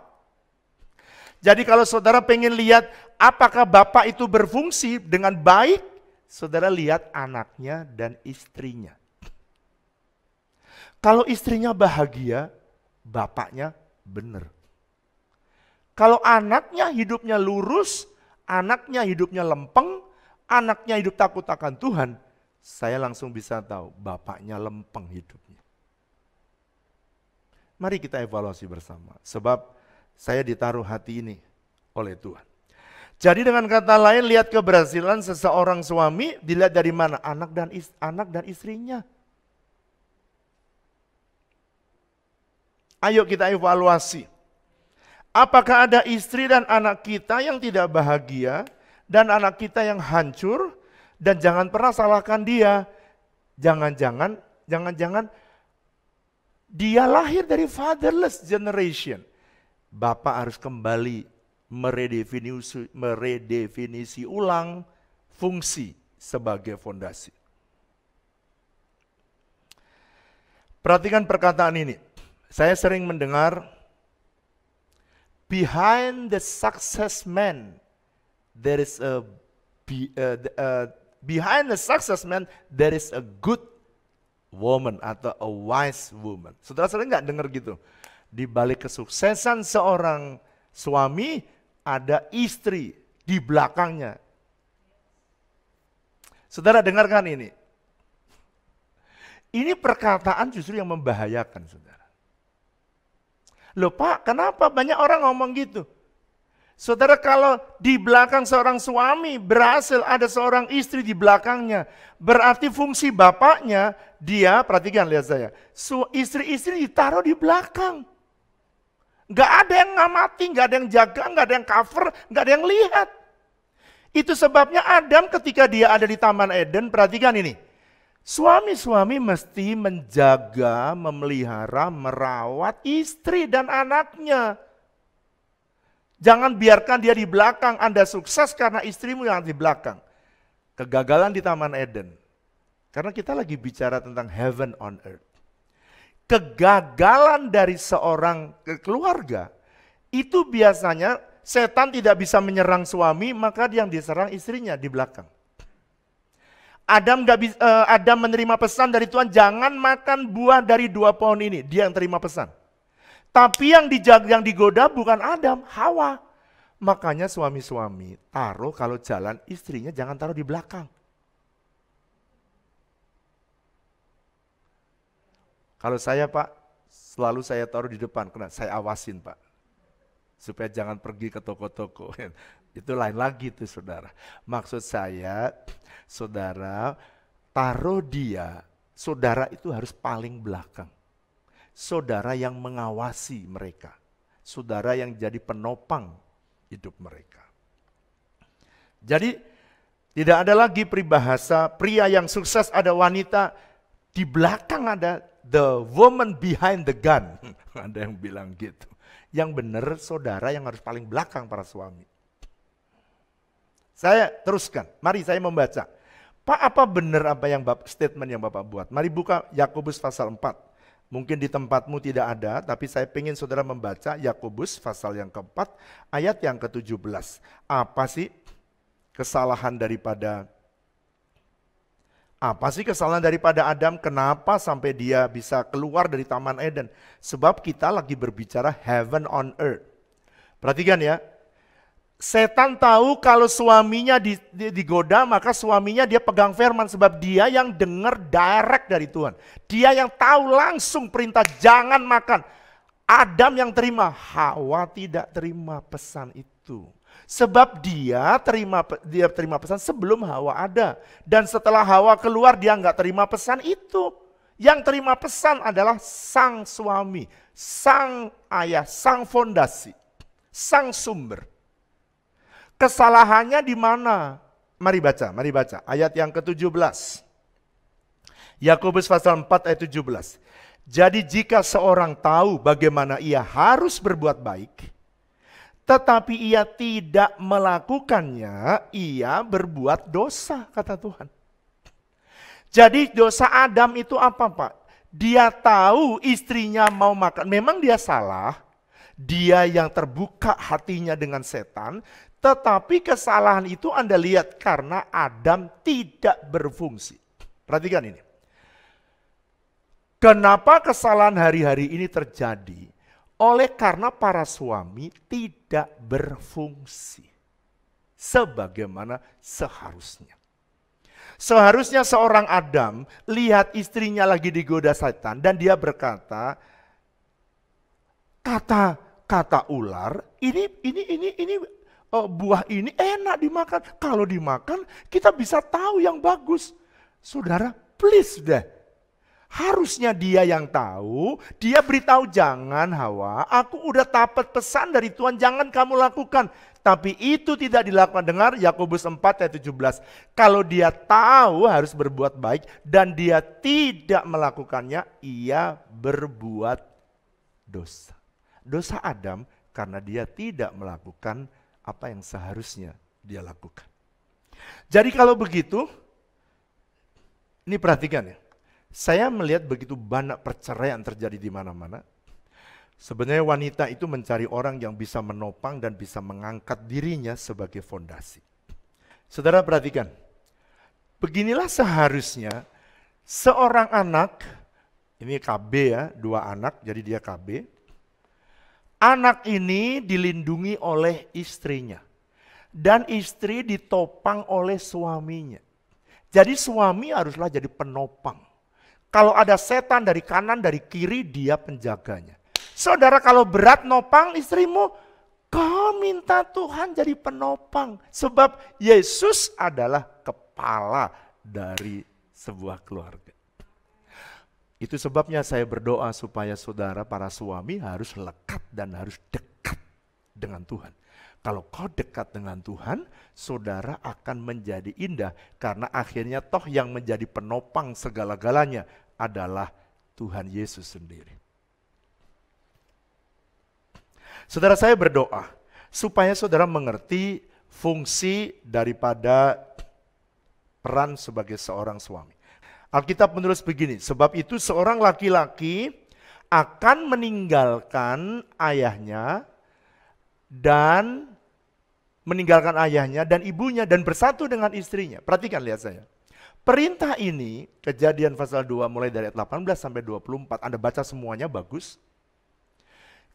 Jadi kalau saudara pengen lihat apakah bapak itu berfungsi dengan baik, saudara lihat anaknya dan istrinya. Kalau istrinya bahagia, bapaknya benar. Kalau anaknya hidupnya lurus, anaknya hidupnya lempeng, anaknya hidup takut akan Tuhan, saya langsung bisa tahu bapaknya lempeng hidupnya. Mari kita evaluasi bersama, sebab saya ditaruh hati ini oleh Tuhan. Jadi dengan kata lain, lihat keberhasilan seseorang suami dilihat dari mana? Anak dan istrinya. Ayo kita evaluasi. Apakah ada istri dan anak kita yang tidak bahagia dan anak kita yang hancur, dan jangan pernah salahkan dia. Jangan-jangan dia lahir dari fatherless generation. Bapak harus kembali meredefinisi ulang fungsi sebagai fondasi. Perhatikan perkataan ini. Saya sering mendengar, behind the success man, there is behind the success man, there is a good woman atau a wise woman. Saudara sering nggak dengar gitu? Di balik kesuksesan seorang suami, ada istri di belakangnya. Saudara dengarkan ini. Ini perkataan justru yang membahayakan, saudara. Loh Pak, kenapa banyak orang ngomong gitu? Saudara, kalau di belakang seorang suami berhasil ada seorang istri di belakangnya, berarti fungsi bapaknya, dia, perhatikan, lihat saya, istri-istri ditaruh di belakang. Gak ada yang ngamati, gak ada yang jaga, gak ada yang cover, gak ada yang lihat. Itu sebabnya Adam ketika dia ada di Taman Eden, perhatikan ini. Suami-suami mesti menjaga, memelihara, merawat istri dan anaknya. Jangan biarkan dia di belakang, Anda sukses karena istrimu yang di belakang. Kegagalan di Taman Eden. Karena kita lagi bicara tentang heaven on earth. Kegagalan dari seorang keluarga, itu biasanya setan tidak bisa menyerang suami, maka yang diserang istrinya di belakang. Adam menerima pesan dari Tuhan, jangan makan buah dari 2 pohon ini. Dia yang terima pesan. Tapi yang digoda bukan Adam, Hawa. Makanya suami-suami taruh kalau jalan istrinya jangan taruh di belakang. Kalau saya Pak, selalu saya taruh di depan, karena saya awasin Pak. Supaya jangan pergi ke toko-toko. Itu lain lagi tuh saudara. Maksud saya, saudara taruh dia, saudara itu harus paling belakang. Saudara yang mengawasi mereka. Saudara yang jadi penopang hidup mereka. Jadi tidak ada lagi peribahasa pria yang sukses ada wanita, di belakang ada the woman behind the gun. Ada yang bilang gitu. Yang benar saudara yang harus paling belakang para suami. Saya teruskan, mari saya membaca. Pak, apa benar apa yang statement yang Bapak buat? Mari buka Yakobus pasal 4. Mungkin di tempatmu tidak ada, tapi saya ingin saudara membaca Yakobus pasal yang keempat, ayat yang ke-17. Apa sih kesalahan daripada Adam? Kenapa sampai dia bisa keluar dari Taman Eden? Sebab kita lagi berbicara heaven on earth. Perhatikan ya, setan tahu kalau suaminya digoda, maka suaminya dia pegang firman, sebab dia yang dengar direct dari Tuhan. Dia yang tahu langsung perintah jangan makan. Adam yang terima, Hawa tidak terima pesan itu. Sebab dia terima pesan sebelum Hawa ada. Dan setelah Hawa keluar dia nggak terima pesan itu. Yang terima pesan adalah sang suami, sang ayah, sang fondasi, sang sumber. Kesalahannya di mana? Mari baca ayat yang ke-17. Yakobus pasal 4 ayat 17. Jadi jika seorang tahu bagaimana ia harus berbuat baik, tetapi ia tidak melakukannya, ia berbuat dosa, kata Tuhan. Jadi dosa Adam itu apa, Pak? Dia tahu istrinya mau makan, memang dia salah, dia yang terbuka hatinya dengan setan, tetapi kesalahan itu Anda lihat karena Adam tidak berfungsi. Perhatikan ini. Kenapa kesalahan hari-hari ini terjadi? Oleh karena para suami tidak berfungsi sebagaimana seharusnya. Seharusnya seorang Adam lihat istrinya lagi digoda setan dan dia berkata, kata ular, ini buah ini enak dimakan. Kalau dimakan kita bisa tahu yang bagus. Saudara, please deh. Harusnya dia yang tahu, dia beritahu, jangan Hawa, aku udah dapat pesan dari Tuhan, jangan kamu lakukan. Tapi itu tidak dilakukan. Dengar Yakobus 4 ayat 17. Kalau dia tahu harus berbuat baik dan dia tidak melakukannya, ia berbuat dosa. Dosa Adam karena dia tidak melakukan apa yang seharusnya dia lakukan. Jadi kalau begitu, ini perhatikan ya. Saya melihat begitu banyak perceraian terjadi di mana-mana. Sebenarnya wanita itu mencari orang yang bisa menopang dan bisa mengangkat dirinya sebagai fondasi. Saudara perhatikan, beginilah seharusnya seorang anak, ini KB ya, 2 anak, jadi dia KB. Anak ini dilindungi oleh istrinya. Dan istri ditopang oleh suaminya. Jadi suami haruslah jadi penopang. Kalau ada setan dari kanan, dari kiri, dia penjaganya. Saudara kalau berat nopang istrimu, kau minta Tuhan jadi penopang. Sebab Yesus adalah kepala dari sebuah keluarga. Itu sebabnya saya berdoa supaya saudara para suami harus lekat dan harus dekat dengan Tuhan. Kalau kau dekat dengan Tuhan, saudara akan menjadi indah. Karena akhirnya toh yang menjadi penopang segala-galanya adalah Tuhan Yesus sendiri. Saudara saya berdoa supaya saudara mengerti fungsi daripada peran sebagai seorang suami. Alkitab menulis begini, sebab itu seorang laki-laki akan meninggalkan ayahnya dan ibunya dan bersatu dengan istrinya. Perhatikan, lihat saya. Perintah ini, Kejadian pasal 2 mulai dari ayat 18 sampai 24, Anda baca semuanya bagus.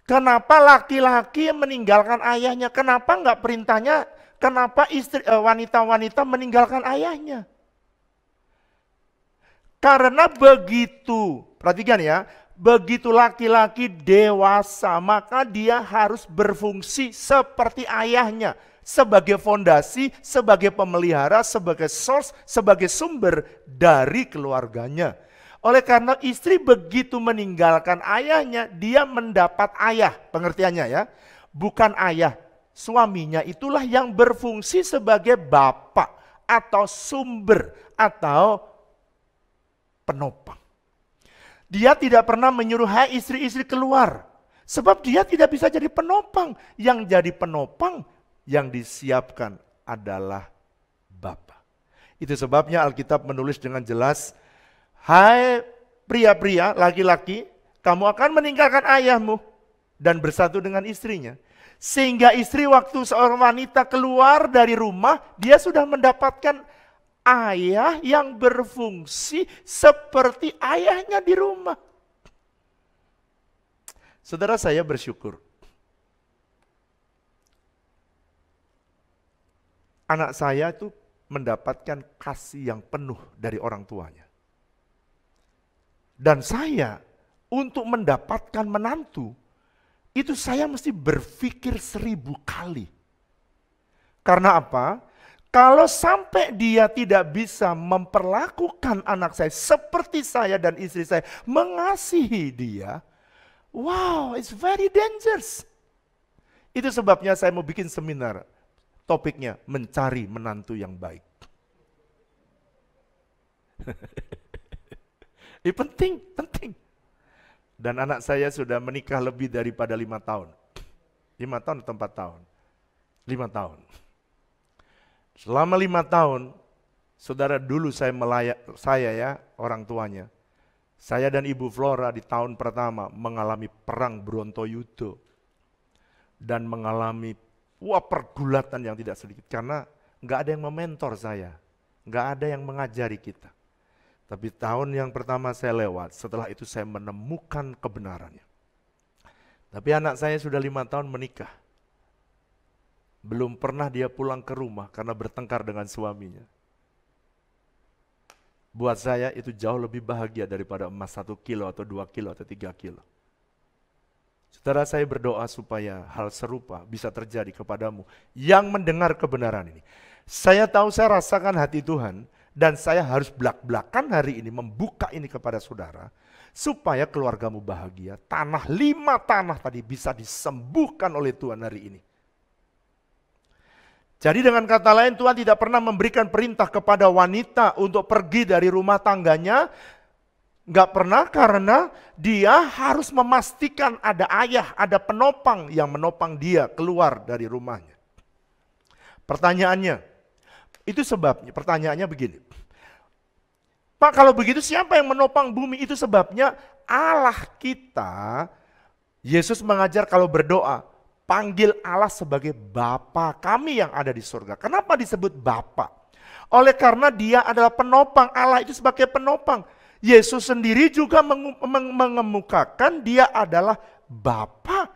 Kenapa laki-laki meninggalkan ayahnya? Kenapa enggak perintahnya? Kenapa wanita-wanita meninggalkan ayahnya? Karena begitu, perhatikan ya, begitu laki-laki dewasa, maka dia harus berfungsi seperti ayahnya. Sebagai fondasi, sebagai pemelihara, sebagai source, sebagai sumber dari keluarganya. Oleh karena istri begitu meninggalkan ayahnya, dia mendapat ayah, pengertiannya ya. Bukan ayah, suaminya itulah yang berfungsi sebagai bapak atau sumber atau penopang. Dia tidak pernah menyuruh hai istri-istri keluar. Sebab dia tidak bisa jadi penopang. Yang jadi penopang yang disiapkan adalah Bapa. Itu sebabnya Alkitab menulis dengan jelas, hai pria-pria, laki-laki, kamu akan meninggalkan ayahmu dan bersatu dengan istrinya. Sehingga istri waktu seorang wanita keluar dari rumah, dia sudah mendapatkan ayah yang berfungsi seperti ayahnya di rumah. Saudara, saya bersyukur. Anak saya itu mendapatkan kasih yang penuh dari orang tuanya. Dan saya untuk mendapatkan menantu, itu saya mesti berpikir 1000 kali. Karena apa? Kalau sampai dia tidak bisa memperlakukan anak saya seperti saya dan istri saya, mengasihi dia, wow, it's very dangerous. Itu sebabnya saya mau bikin seminar. Topiknya mencari menantu yang baik. Ini penting. Dan anak saya sudah menikah lebih daripada 5 tahun. 5 tahun atau 4 tahun? 5 tahun. Selama 5 tahun, saudara, dulu orang tuanya, saya dan Ibu Flora di tahun pertama mengalami perang Brontoyudo dan mengalami pergulatan yang tidak sedikit karena nggak ada yang mementor saya, nggak ada yang mengajari kita. Tapi tahun yang pertama saya lewat, setelah itu saya menemukan kebenarannya. Tapi anak saya sudah 5 tahun menikah. Belum pernah dia pulang ke rumah karena bertengkar dengan suaminya. Buat saya itu jauh lebih bahagia daripada emas 1 kilo atau 2 kilo atau 3 kilo. Saudara, saya berdoa supaya hal serupa bisa terjadi kepadamu yang mendengar kebenaran ini. Saya tahu, saya rasakan hati Tuhan dan saya harus belak-belakan hari ini membuka ini kepada saudara supaya keluargamu bahagia. 5 tanah tadi bisa disembuhkan oleh Tuhan hari ini. Jadi dengan kata lain, Tuhan tidak pernah memberikan perintah kepada wanita untuk pergi dari rumah tangganya. Enggak pernah, karena dia harus memastikan ada ayah, ada penopang yang menopang dia keluar dari rumahnya. Pertanyaannya, itu sebabnya, pertanyaannya begini. Pak, kalau begitu siapa yang menopang bumi? Itu sebabnya Allah kita, Yesus mengajar kalau berdoa, panggil Allah sebagai Bapa kami yang ada di surga. Kenapa disebut Bapa? Oleh karena dia adalah penopang, Allah itu sebagai penopang. Yesus sendiri juga mengemukakan dia adalah Bapa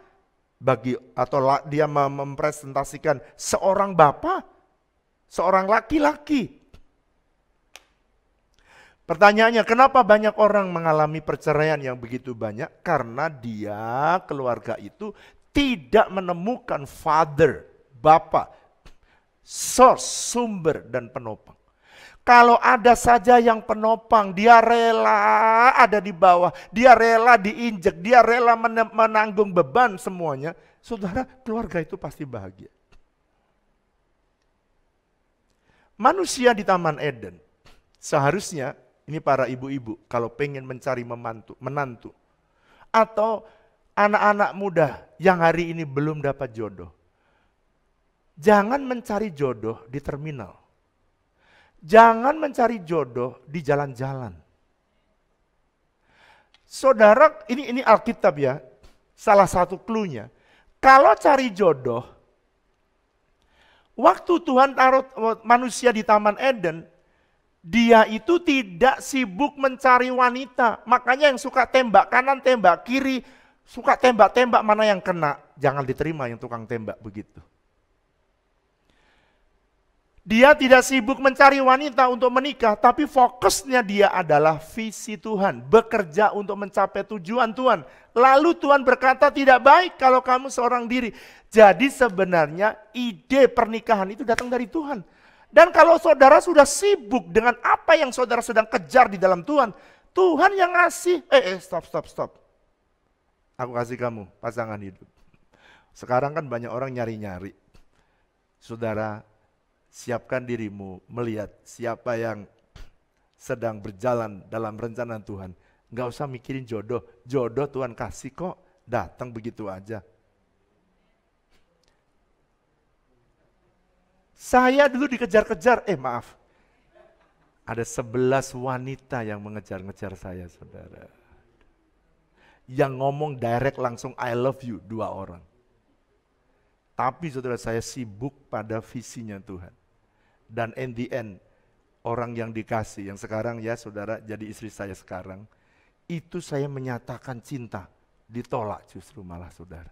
dia mempresentasikan seorang Bapa, seorang laki-laki. Pertanyaannya, kenapa banyak orang mengalami perceraian yang begitu banyak? Karena dia, keluarga itu tidak menemukan father, bapa, source, sumber dan penopang. Kalau ada saja yang penopang, dia rela ada di bawah, dia rela diinjek, dia rela menanggung beban semuanya. Saudara, keluarga itu pasti bahagia. Manusia di Taman Eden, seharusnya, ini para ibu-ibu, kalau pengen mencari menantu, atau anak-anak muda yang hari ini belum dapat jodoh, jangan mencari jodoh di terminal. Jangan mencari jodoh di jalan-jalan. Saudara, ini Alkitab ya, salah satu clue-nya. Kalau cari jodoh, waktu Tuhan taruh manusia di Taman Eden, dia itu tidak sibuk mencari wanita. Makanya yang suka tembak kanan, tembak kiri, suka tembak-tembak mana yang kena, jangan diterima yang tukang tembak begitu. Dia tidak sibuk mencari wanita untuk menikah, tapi fokusnya dia adalah visi Tuhan, bekerja untuk mencapai tujuan Tuhan. Lalu Tuhan berkata, tidak baik kalau kamu seorang diri. Jadi sebenarnya ide pernikahan itu datang dari Tuhan. Dan kalau saudara sudah sibuk dengan apa yang saudara sedang kejar di dalam Tuhan, Tuhan yang ngasih, stop. Aku kasih kamu pasangan hidup. Sekarang kan banyak orang nyari-nyari. Saudara, siapkan dirimu melihat siapa yang sedang berjalan dalam rencana Tuhan. Enggak usah mikirin jodoh. Jodoh Tuhan kasih kok, datang begitu aja. Saya dulu dikejar-kejar, maaf. Ada 11 wanita yang mengejar-ngejar saya, saudara. Yang ngomong direct langsung I love you, 2 orang. Tapi saudara, saya sibuk pada visinya Tuhan. Dan in the end, orang yang dikasih, yang sekarang ya saudara jadi istri saya sekarang, itu saya menyatakan cinta, ditolak justru malah saudara.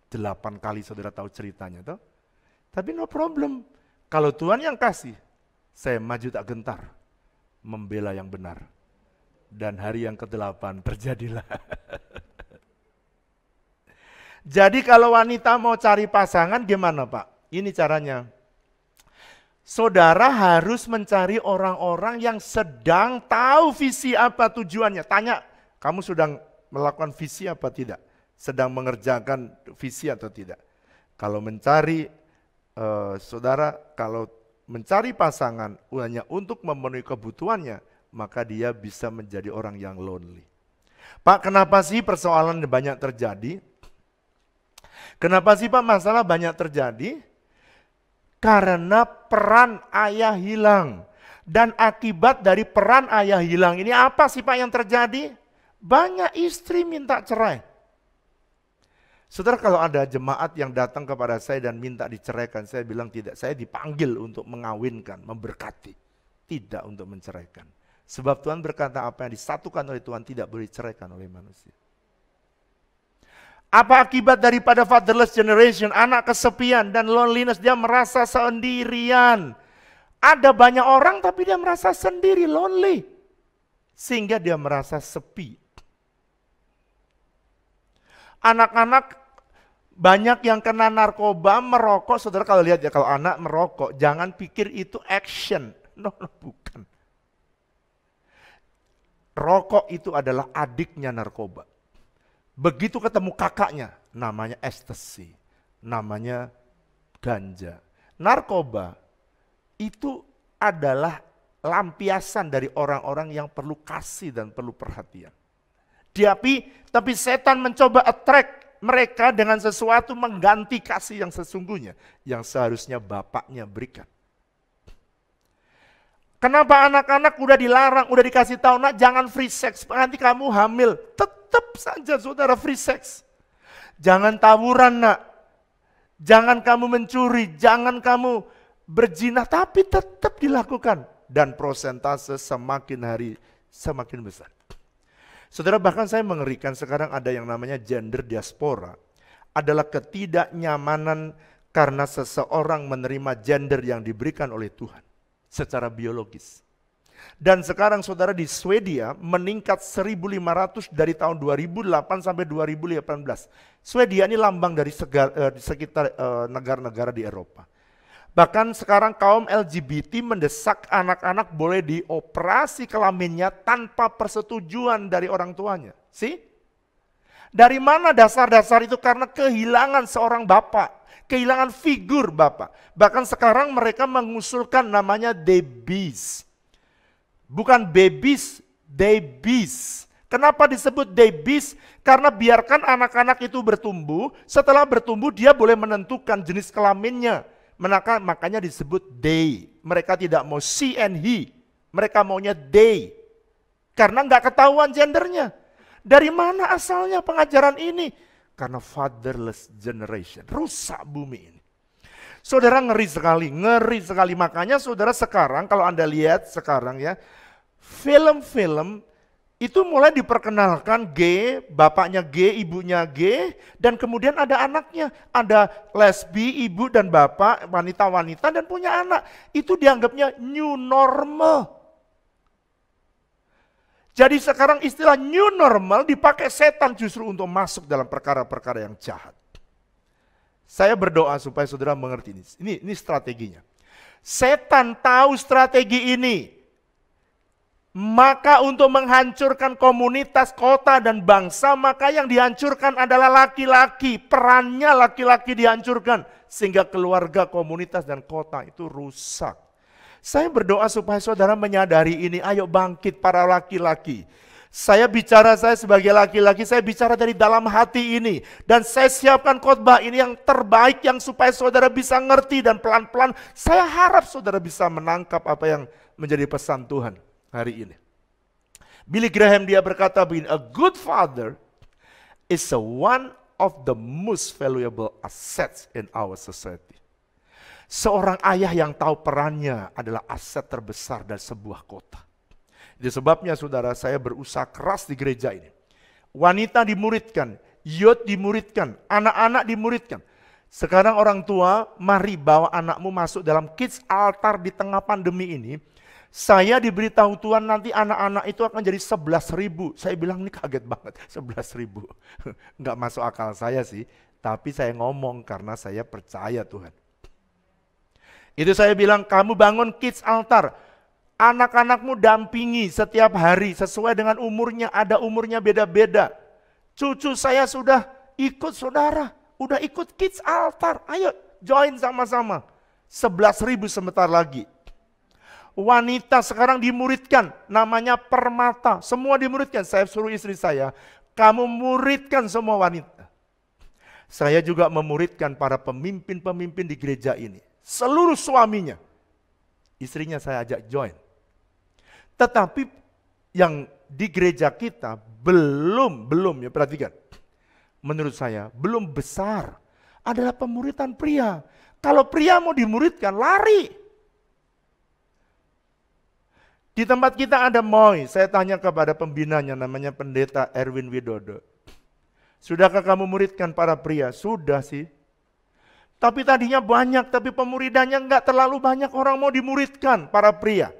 8 kali saudara tahu ceritanya toh. Tapi no problem, kalau Tuhan yang kasih, saya maju tak gentar, membela yang benar. Dan hari yang ke-8 terjadilah. Jadi kalau wanita mau cari pasangan gimana Pak? Ini caranya. Saudara harus mencari orang-orang yang sedang tahu visi apa tujuannya. Tanya, kamu sedang melakukan visi apa tidak? Sedang mengerjakan visi atau tidak? Kalau mencari, kalau mencari pasangan hanya untuk memenuhi kebutuhannya, maka dia bisa menjadi orang yang lonely. Pak, kenapa sih persoalan banyak terjadi? Kenapa sih Pak masalah banyak terjadi? Karena peran ayah hilang. Dan akibat dari peran ayah hilang ini apa sih Pak yang terjadi? Banyak istri minta cerai. Saudara, kalau ada jemaat yang datang kepada saya dan minta diceraikan, saya bilang tidak, saya dipanggil untuk mengawinkan, memberkati. Tidak untuk menceraikan. Sebab Tuhan berkata apa yang disatukan oleh Tuhan tidak boleh diceraikan oleh manusia. Apa akibat daripada fatherless generation? Anak kesepian dan loneliness, dia merasa sendirian. Ada banyak orang tapi dia merasa sendiri, lonely. Sehingga dia merasa sepi. Anak-anak banyak yang kena narkoba, merokok. Saudara kalau lihat ya, kalau anak merokok, jangan pikir itu action. No, bukan. Rokok itu adalah adiknya narkoba. Begitu ketemu kakaknya, namanya ekstasi, namanya ganja. Narkoba itu adalah lampiasan dari orang-orang yang perlu kasih dan perlu perhatian. Tapi setan mencoba attract mereka dengan sesuatu mengganti kasih yang sesungguhnya, yang seharusnya bapaknya berikan. Kenapa anak-anak udah dilarang, udah dikasih tahu, nak jangan free sex, nanti kamu hamil. Tetap saja saudara free sex. Jangan tawuran nak, jangan kamu mencuri, jangan kamu berzina, tapi tetap dilakukan. Dan prosentase semakin hari semakin besar. Saudara, bahkan saya mengerikan sekarang ada yang namanya gender diaspora. Adalah ketidaknyamanan karena seseorang menerima gender yang diberikan oleh Tuhan secara biologis. Dan sekarang saudara di Swedia meningkat 1.500 dari tahun 2008 sampai 2018. Swedia ini lambang dari sekitar negara-negara di Eropa. Bahkan sekarang kaum LGBT mendesak anak-anak boleh dioperasi kelaminnya tanpa persetujuan dari orang tuanya. See? Dari mana dasar-dasar itu? Karena kehilangan seorang bapak. Kehilangan figur bapak. Bahkan sekarang mereka mengusulkan namanya babies. Bukan babies, babies. Kenapa disebut babies? Karena biarkan anak-anak itu bertumbuh. Setelah bertumbuh dia boleh menentukan jenis kelaminnya. Makanya disebut they. Mereka tidak mau she and he. Mereka maunya they. Karena nggak ketahuan gendernya. Dari mana asalnya pengajaran ini? Karena fatherless generation. Rusak bumi ini. Saudara, ngeri sekali. Makanya saudara sekarang kalau Anda lihat sekarang ya, film-film itu mulai diperkenalkan gay, bapaknya gay, ibunya gay, dan kemudian ada anaknya. Ada lesbi, ibu dan bapak, wanita-wanita dan punya anak. Itu dianggapnya new normal. Jadi sekarang istilah new normal dipakai setan justru untuk masuk dalam perkara-perkara yang jahat. Saya berdoa supaya saudara mengerti ini. Ini strateginya. Setan tahu strategi ini. Maka untuk menghancurkan komunitas, kota dan bangsa, maka yang dihancurkan adalah laki-laki. Perannya laki-laki dihancurkan. Sehingga keluarga, komunitas dan kota itu rusak. Saya berdoa supaya saudara menyadari ini. Ayo bangkit para laki-laki. Saya sebagai laki-laki, saya bicara dari dalam hati ini. Dan saya siapkan khotbah ini yang terbaik, yang supaya saudara bisa ngerti. Dan pelan-pelan saya harap saudara bisa menangkap apa yang menjadi pesan Tuhan hari ini. Billy Graham dia berkata, being a good father is one of the most valuable assets in our society. Seorang ayah yang tahu perannya adalah aset terbesar dari sebuah kota. Itu sebabnya saudara, saya berusaha keras di gereja ini. Wanita dimuridkan, youth dimuridkan, anak-anak dimuridkan. Sekarang orang tua, mari bawa anakmu masuk dalam kids altar di tengah pandemi ini. Saya diberitahu Tuhan nanti anak-anak itu akan jadi 11.000. Saya bilang ini kaget banget, 11.000. Enggak masuk akal saya sih, tapi saya ngomong karena saya percaya Tuhan. Itu saya bilang, kamu bangun kids altar. Anak-anakmu dampingi setiap hari sesuai dengan umurnya, ada umurnya beda-beda. Cucu saya sudah ikut saudara, udah ikut kids altar. Ayo join sama-sama. 11.000 sebentar lagi. Wanita sekarang dimuridkan, namanya Permata. Semua dimuridkan, saya suruh istri saya, kamu muridkan semua wanita. Saya juga memuridkan para pemimpin-pemimpin di gereja ini. Seluruh suaminya, istrinya saya ajak join. Tetapi yang di gereja kita belum ya, perhatikan. Menurut saya belum besar adalah pemuridan pria. Kalau pria mau dimuridkan, lari. Di tempat kita ada MOI, saya tanya kepada pembinanya namanya Pendeta Erwin Widodo. Sudahkah kamu muridkan para pria? Sudah sih. Tapi tadinya banyak, tapi pemuridannya enggak terlalu banyak orang mau dimuridkan para pria.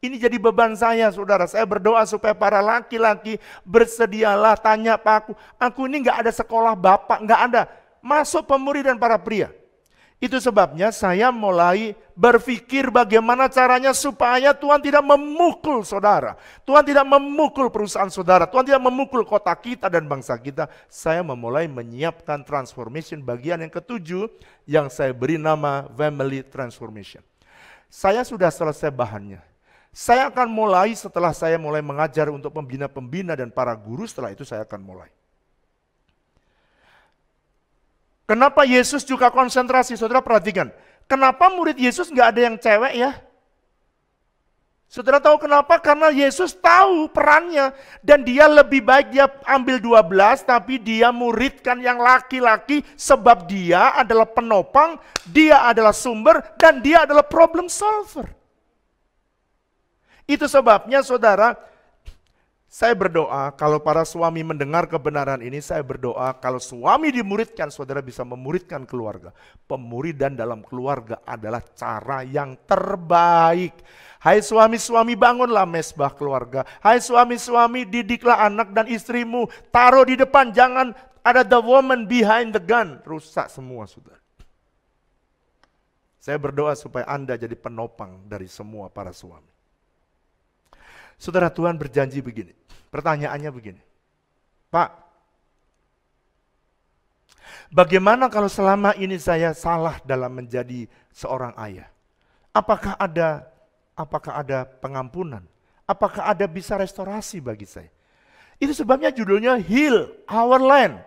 Ini jadi beban saya, saudara. Saya berdoa supaya para laki-laki bersedialah tanya Pak aku ini enggak ada sekolah bapak, enggak ada. Masuk pemuridan para pria. Itu sebabnya saya mulai berpikir bagaimana caranya supaya Tuhan tidak memukul saudara. Tuhan tidak memukul perusahaan saudara. Tuhan tidak memukul kota kita dan bangsa kita. Saya memulai menyiapkan transformation bagian yang ketujuh yang saya beri nama Family Transformation. Saya sudah selesai bahannya. Saya akan mulai setelah saya mulai mengajar untuk pembina-pembina dan para guru, setelah itu saya akan mulai. Kenapa Yesus juga konsentrasi? Saudara perhatikan, kenapa murid Yesus nggak ada yang cewek ya? Saudara tahu kenapa? Karena Yesus tahu perannya dan dia lebih baik dia ambil 12 tapi dia muridkan yang laki-laki sebab dia adalah penopang, dia adalah sumber dan dia adalah problem solver. Itu sebabnya saudara, saya berdoa kalau para suami mendengar kebenaran ini, saya berdoa kalau suami dimuridkan, saudara bisa memuridkan keluarga. Pemuridan dalam keluarga adalah cara yang terbaik. Hai suami-suami, bangunlah mesbah keluarga. Hai suami-suami, didiklah anak dan istrimu. Taruh di depan, jangan ada the woman behind the gun. Rusak semua, saudara. Saya berdoa supaya Anda jadi penopang dari semua para suami. Saudara, Tuhan berjanji begini. Pertanyaannya begini. Pak, bagaimana kalau selama ini saya salah dalam menjadi seorang ayah? Apakah ada pengampunan? Apakah ada bisa restorasi bagi saya? Itu sebabnya judulnya Heal Our Land.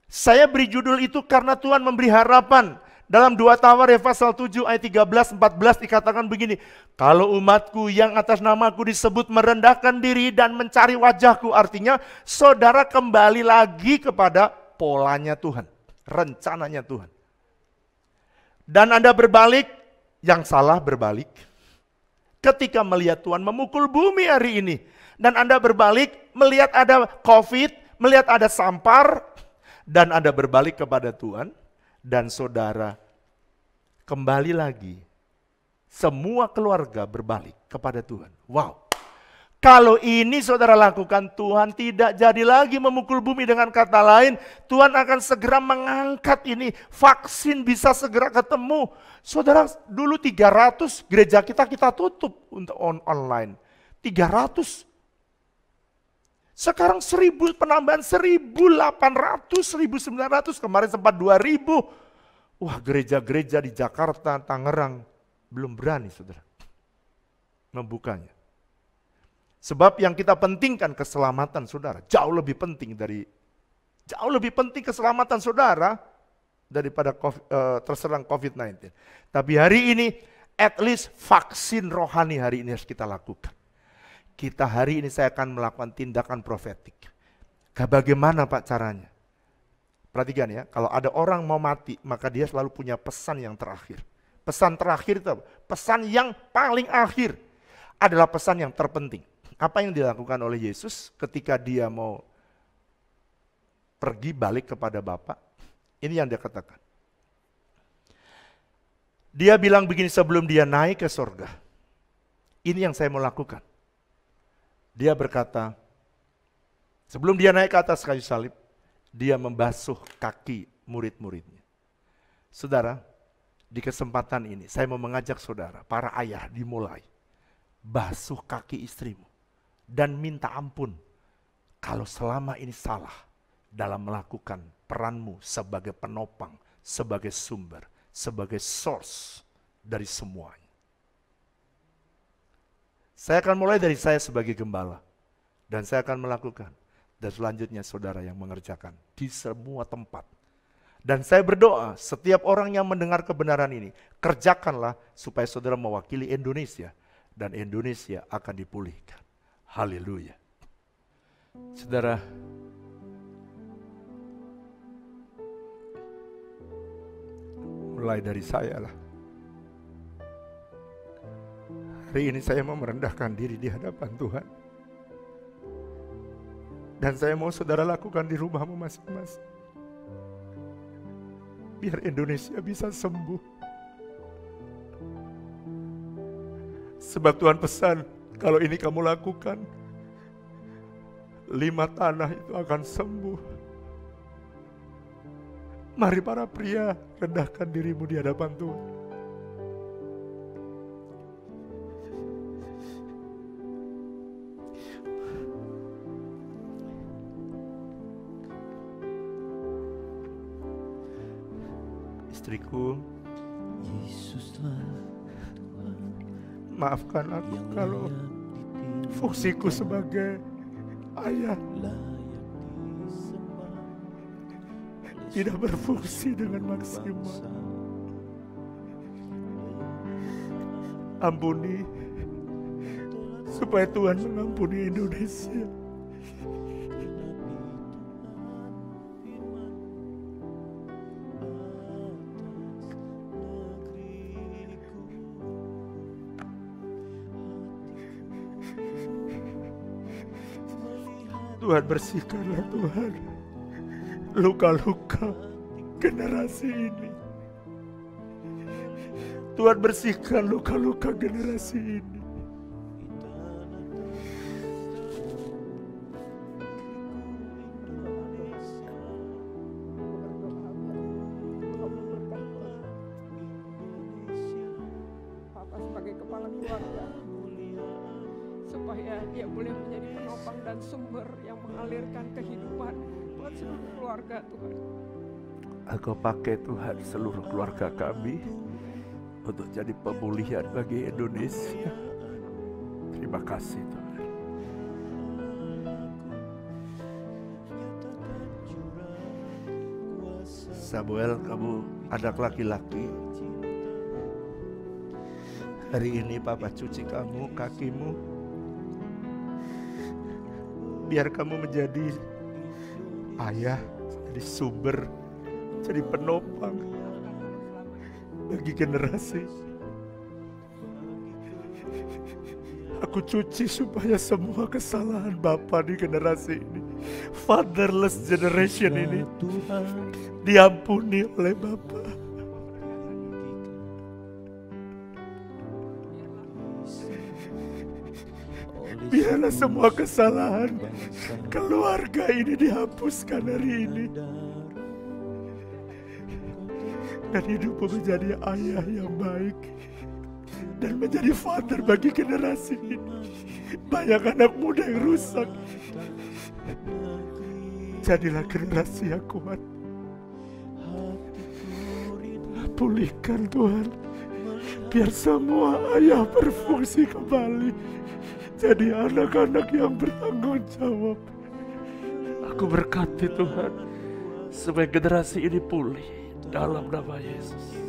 Saya beri judul itu karena Tuhan memberi harapan. Dalam 2 Tawarekh pasal 7 ayat 13-14 dikatakan begini, kalau umatku yang atas namaku disebut merendahkan diri dan mencari wajahku, artinya saudara kembali lagi kepada polanya Tuhan, rencananya Tuhan. Dan Anda berbalik, yang salah berbalik. Ketika melihat Tuhan memukul bumi hari ini, dan Anda berbalik melihat ada COVID, melihat ada sampar, dan Anda berbalik kepada Tuhan, dan saudara kembali lagi, semua keluarga berbalik kepada Tuhan. Wow, kalau ini saudara lakukan, Tuhan tidak jadi lagi memukul bumi. Dengan kata lain, Tuhan akan segera mengangkat ini, vaksin bisa segera ketemu. Saudara, dulu 300 gereja kita tutup untuk online, 300. Sekarang 1000, penambahan 1800, 1900, kemarin sempat 2000. Wah, gereja-gereja di Jakarta, Tangerang belum berani saudara membukanya. Sebab yang kita pentingkan keselamatan saudara, jauh lebih penting keselamatan saudara daripada terserang COVID-19. Tapi hari ini at least vaksin rohani hari ini harus kita lakukan. Hari ini saya akan melakukan tindakan profetik. Bagaimana Pak caranya? Perhatikan ya, kalau ada orang mau mati, maka dia selalu punya pesan yang terakhir. Pesan terakhir itu apa? Pesan yang paling akhir adalah pesan yang terpenting. Apa yang dilakukan oleh Yesus ketika dia mau pergi balik kepada Bapa? Ini yang dia katakan. Dia bilang begini sebelum dia naik ke surga. Ini yang saya mau lakukan. Dia berkata, sebelum dia naik ke atas kayu salib, dia membasuh kaki murid-muridnya. Saudara, di kesempatan ini saya mau mengajak saudara, para ayah dimulai. Basuh kaki istrimu dan minta ampun kalau selama ini salah dalam melakukan peranmu sebagai penopang, sebagai sumber, sebagai source dari semuanya. Saya akan mulai dari saya sebagai gembala dan saya akan melakukan. Dan selanjutnya saudara yang mengerjakan di semua tempat. Dan saya berdoa setiap orang yang mendengar kebenaran ini, kerjakanlah supaya saudara mewakili Indonesia. Dan Indonesia akan dipulihkan. Haleluya. Saudara, mulai dari saya lah. Hari ini saya mau merendahkan diri di hadapan Tuhan. Dan saya mau saudara lakukan di rumahmu masing-masing. Biar Indonesia bisa sembuh. Sebab Tuhan pesan, kalau ini kamu lakukan, 5 tanah itu akan sembuh. Mari para pria, rendahkan dirimu di hadapan Tuhan. Istriku, maafkan aku kalau fungsiku sebagai ayah tidak berfungsi dengan maksimal. Ampuni, supaya Tuhan mengampuni Indonesia. Tuhan, bersihkanlah Tuhan luka-luka generasi ini. Tuhan, bersihkan luka-luka generasi ini. Papa sebagai kepala keluarga, supaya dia boleh menjadi penopang dan sumber yang mengalirkan kehidupan buat seluruh keluarga Tuhan. Engkau pakai Tuhan seluruh keluarga kami untuk jadi pemulihan bagi Indonesia. Terima kasih Tuhan. Samuel, kamu anak laki-laki. Hari ini Papa cuci kamu, kakimu. Biar kamu menjadi ayah, jadi sumber, jadi penopang bagi generasi. Aku cuci supaya semua kesalahan Bapa di generasi ini, fatherless generation ini, diampuni oleh Bapa. Biarlah semua kesalahan keluarga ini dihapuskan hari ini. Dan hidupmu menjadi ayah yang baik. Dan menjadi father bagi generasi ini. Banyak anak muda yang rusak. Jadilah generasi yang kuat. Pulihkan Tuhan. Biar semua ayah berfungsi kembali. Jadi anak-anak yang bertanggung jawab. Aku berkati Tuhan, supaya generasi ini pulih dalam nama Yesus.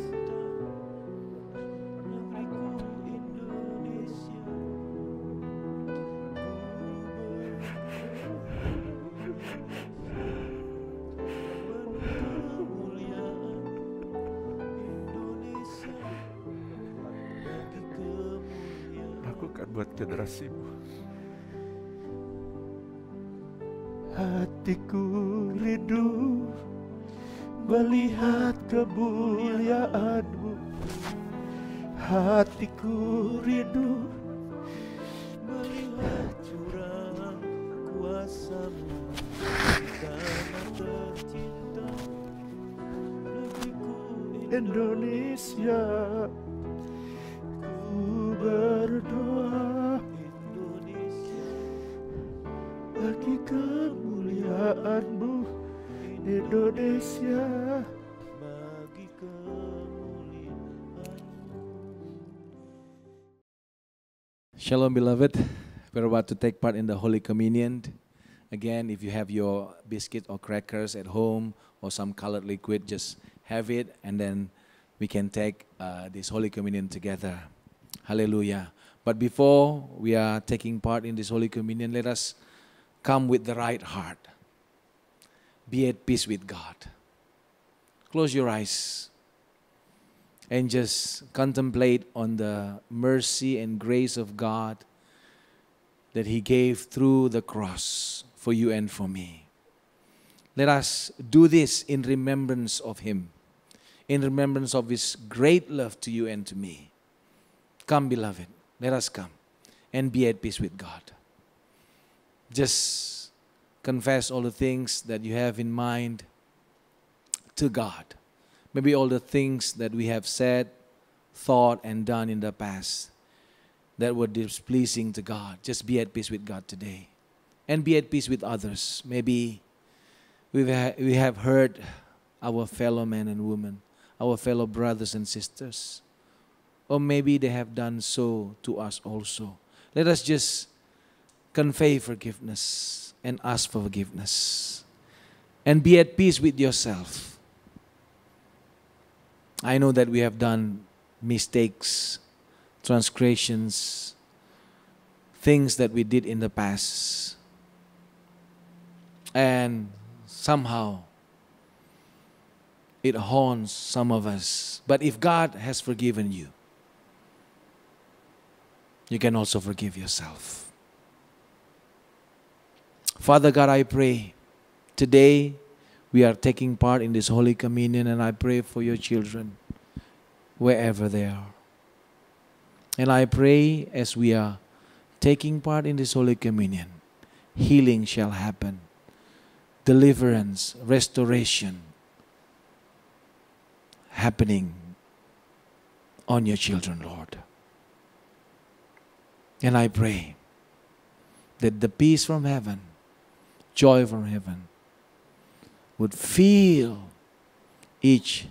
Lakukan buat generasimu. Hatiku rindu melihat kemuliaan-Mu. Hatiku rindu melihat curang kuasa-Mu. Tanah tercinta negeriku Indonesia. Ku berdoa bagi kemuliaan-Mu Indonesia. Bagi kemuliaan-Mu. Shalom beloved, we're about to take part in the Holy Communion. Again, if you have your biscuit or crackers at home or some colored liquid, just have it, and then we can take this Holy Communion together. Hallelujah. But before we are taking part in this Holy Communion, let us come with the right heart. Be at peace with God. Close your eyes and just contemplate on the mercy and grace of God that He gave through the cross for you and for me. Let us do this in remembrance of Him, in remembrance of His great love to you and to me. Come, beloved, let us come and be at peace with God. Just confess all the things that you have in mind to God. Maybe all the things that we have said, thought, and done in the past that were displeasing to God. Just be at peace with God today. And be at peace with others. Maybe we have hurt our fellow men and women, our fellow brothers and sisters. Or maybe they have done so to us also. Let us just convey forgiveness and ask for forgiveness. And be at peace with yourself. I know that we have done mistakes, transgressions, things that we did in the past. And somehow it haunts some of us. But if God has forgiven you, you can also forgive yourself. Father God, I pray today we are taking part in this Holy Communion, and I pray for your children wherever they are. And I pray as we are taking part in this Holy Communion, healing shall happen, deliverance, restoration happening on your children, Lord. And I pray that the peace from heaven, joy from heaven, would fill each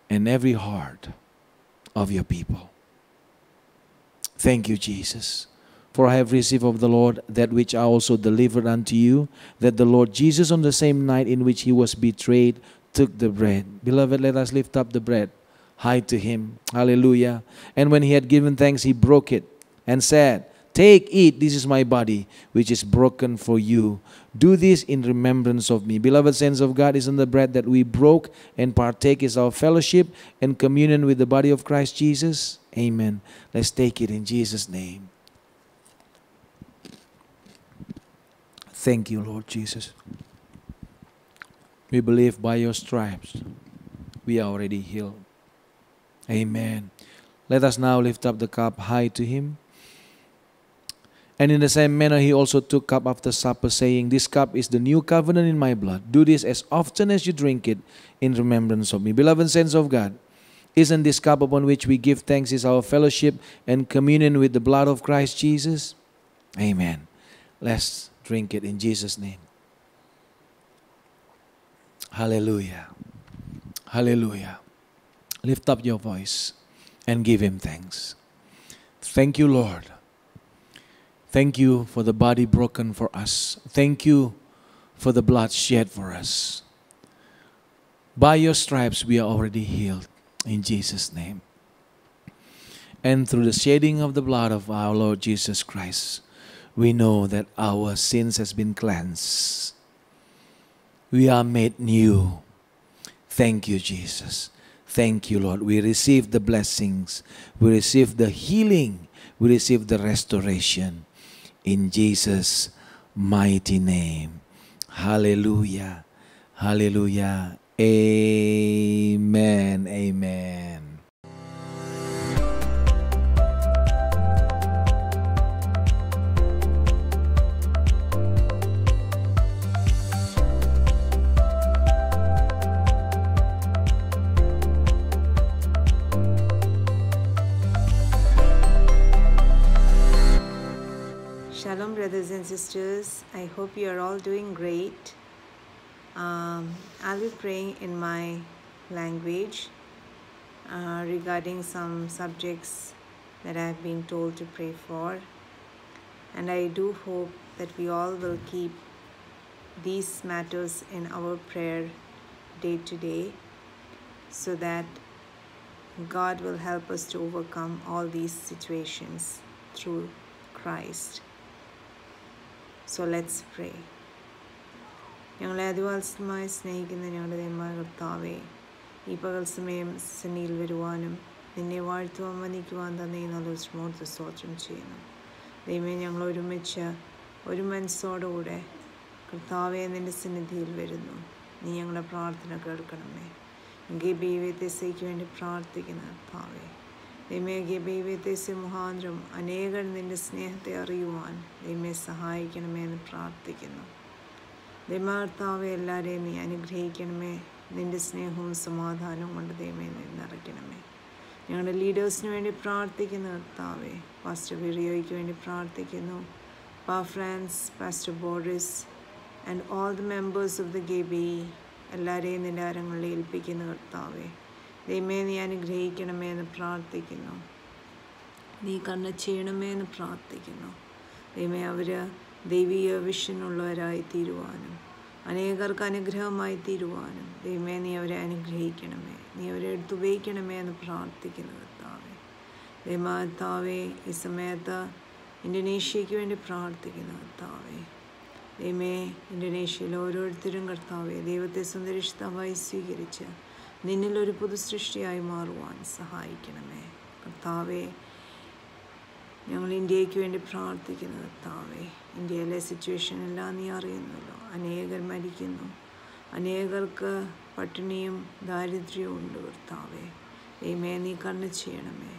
and every heart of your people. Thank you, Jesus. For I have received of the Lord that which I also delivered unto you, that the Lord Jesus on the same night in which He was betrayed took the bread. Beloved, let us lift up the bread high to Him. Hallelujah. And when He had given thanks, He broke it and said, "Take, eat, this is my body, which is broken for you. Do this in remembrance of me." Beloved saints of God, isn't the bread that we broke and partake is our fellowship and communion with the body of Christ Jesus? Amen. Let's take it in Jesus' name. Thank you, Lord Jesus. We believe by your stripes we are already healed. Amen. Let us now lift up the cup high to Him. And in the same manner He also took cup after supper, saying, "This cup is the new covenant in my blood. Do this as often as you drink it in remembrance of me." Beloved saints of God, isn't this cup upon which we give thanks is our fellowship and communion with the blood of Christ Jesus? Amen. Let's drink it in Jesus' name. Hallelujah. Hallelujah. Lift up your voice and give Him thanks. Thank you, Lord. Thank you for the body broken for us. Thank you for the blood shed for us. By your stripes we are already healed in Jesus' name. And through the shedding of the blood of our Lord Jesus Christ, we know that our sins has been cleansed. We are made new. Thank you, Jesus. Thank you, Lord. We receive the blessings. We receive the healing. We receive the restoration. In Jesus' mighty name. Hallelujah. Hallelujah. Amen. Amen. Shalom, brothers and sisters. I hope you are all doing great. I'll be praying in my language regarding some subjects that I've been told to pray for. And I do hope that we all will keep these matters in our prayer day to day, so that God will help us to overcome all these situations through Christ. So let's pray. ഞങ്ങളെ അതിവാത്സമായി സ്നേഹിക്കുന്ന ഞങ്ങളുടെ ദൈവമായ കർത്താവേ, ഈ പകൽ സമയം സന്നിധിയിൽ വരുവാനും നിന്നെ വാഴ്ത്തുവാൻ വന്ദിക്കുവാൻ തന്നെ നല്ലൊരു സ്മോർത്ത് സ്തോത്രം ചെയ്യുന്നു. ദൈവമേ, ഞങ്ങൾ ഒരുമിച്ച് ഒരു മനസ്സോടുകൂടെ കർത്താവേ നിൻ്റെ സന്നിധിയിൽ വരുന്നു. നീ ഞങ്ങളുടെ പ്രാർത്ഥന കേൾക്കണമേ. ഗബീവ്യത്യസയ്ക്ക് വേണ്ടി പ്രാർത്ഥിക്കുന്ന കർത്താവേ, ദൈവമേ ഗബീവ്യത്യസ മുഖാന്തരം അനേകർ നിൻ്റെ സ്നേഹത്തെ അറിയുവാൻ ദൈവമേ സഹായിക്കണമേ എന്ന് പ്രാർത്ഥിക്കുന്നു. ദൈവകർത്താവെ, എല്ലാവരെയും നീ അനുഗ്രഹിക്കണമേ. നിൻ്റെ സ്നേഹവും സമാധാനവും കൊണ്ട് ദൈവമേ നീ നിറയ്ക്കണമേ. ഞങ്ങളുടെ ലീഡേഴ്സിന് വേണ്ടി പ്രാർത്ഥിക്കുന്ന കർത്താവെ, പാസ്റ്റർ വിറിയോയ്ക്ക് വേണ്ടി പ്രാർത്ഥിക്കുന്നു. France, pastor Boris and all the members of the ഗെബി, എല്ലാവരെയും നിൻ്റെ കരങ്ങളിൽ ഏൽപ്പിക്കുന്ന കർത്താവെ, ദൈവമേ നീ അനുഗ്രഹിക്കണമേ എന്ന് പ്രാർത്ഥിക്കുന്നു. നീ കണ്ണ് ചെയ്യണമേ എന്ന് പ്രാർത്ഥിക്കുന്നു. ദൈവമേ, അവർ ദൈവീയ വിഷനുള്ളവരായി തീരുവാനും അനേകർക്ക് അനുഗ്രഹമായി തീരുവാനും ദൈവമേ നീ അവരെ അനുഗ്രഹിക്കണമേ. നീ അവരെ എടുത്തുപയോഗിക്കണമേ എന്ന് പ്രാർത്ഥിക്കുന്നു കർത്താവേ. ദൈവകർത്താവേ, ഈ സമയത്ത് ഇന്തോനേഷ്യയ്ക്ക് വേണ്ടി പ്രാർത്ഥിക്കുന്നു കർത്താവേ. ദൈവമേ, ഇന്തോനേഷ്യയിൽ ഓരോരുത്തരും കർത്താവേ ദൈവത്തെ സുന്ദരിഷ്ഠമായി സ്വീകരിച്ച് നിന്നിലൊരു പുതു സൃഷ്ടിയായി മാറുവാൻ സഹായിക്കണമേ കർത്താവേ. ഞങ്ങൾ ഇന്ത്യയ്ക്ക് വേണ്ടി പ്രാർത്ഥിക്കുന്നു കർത്താവേ. ഇന്ത്യയിലെ സിറ്റുവേഷൻ എല്ലാം നീ അറിയുന്നല്ലോ. അനേകർ മരിക്കുന്നു, അനേകർക്ക് പട്ടിണിയും ദാരിദ്ര്യവും ഉണ്ട് കർത്താവേ. ദൈവമേ നീ കണ്ണ് ചെയ്യണമേ.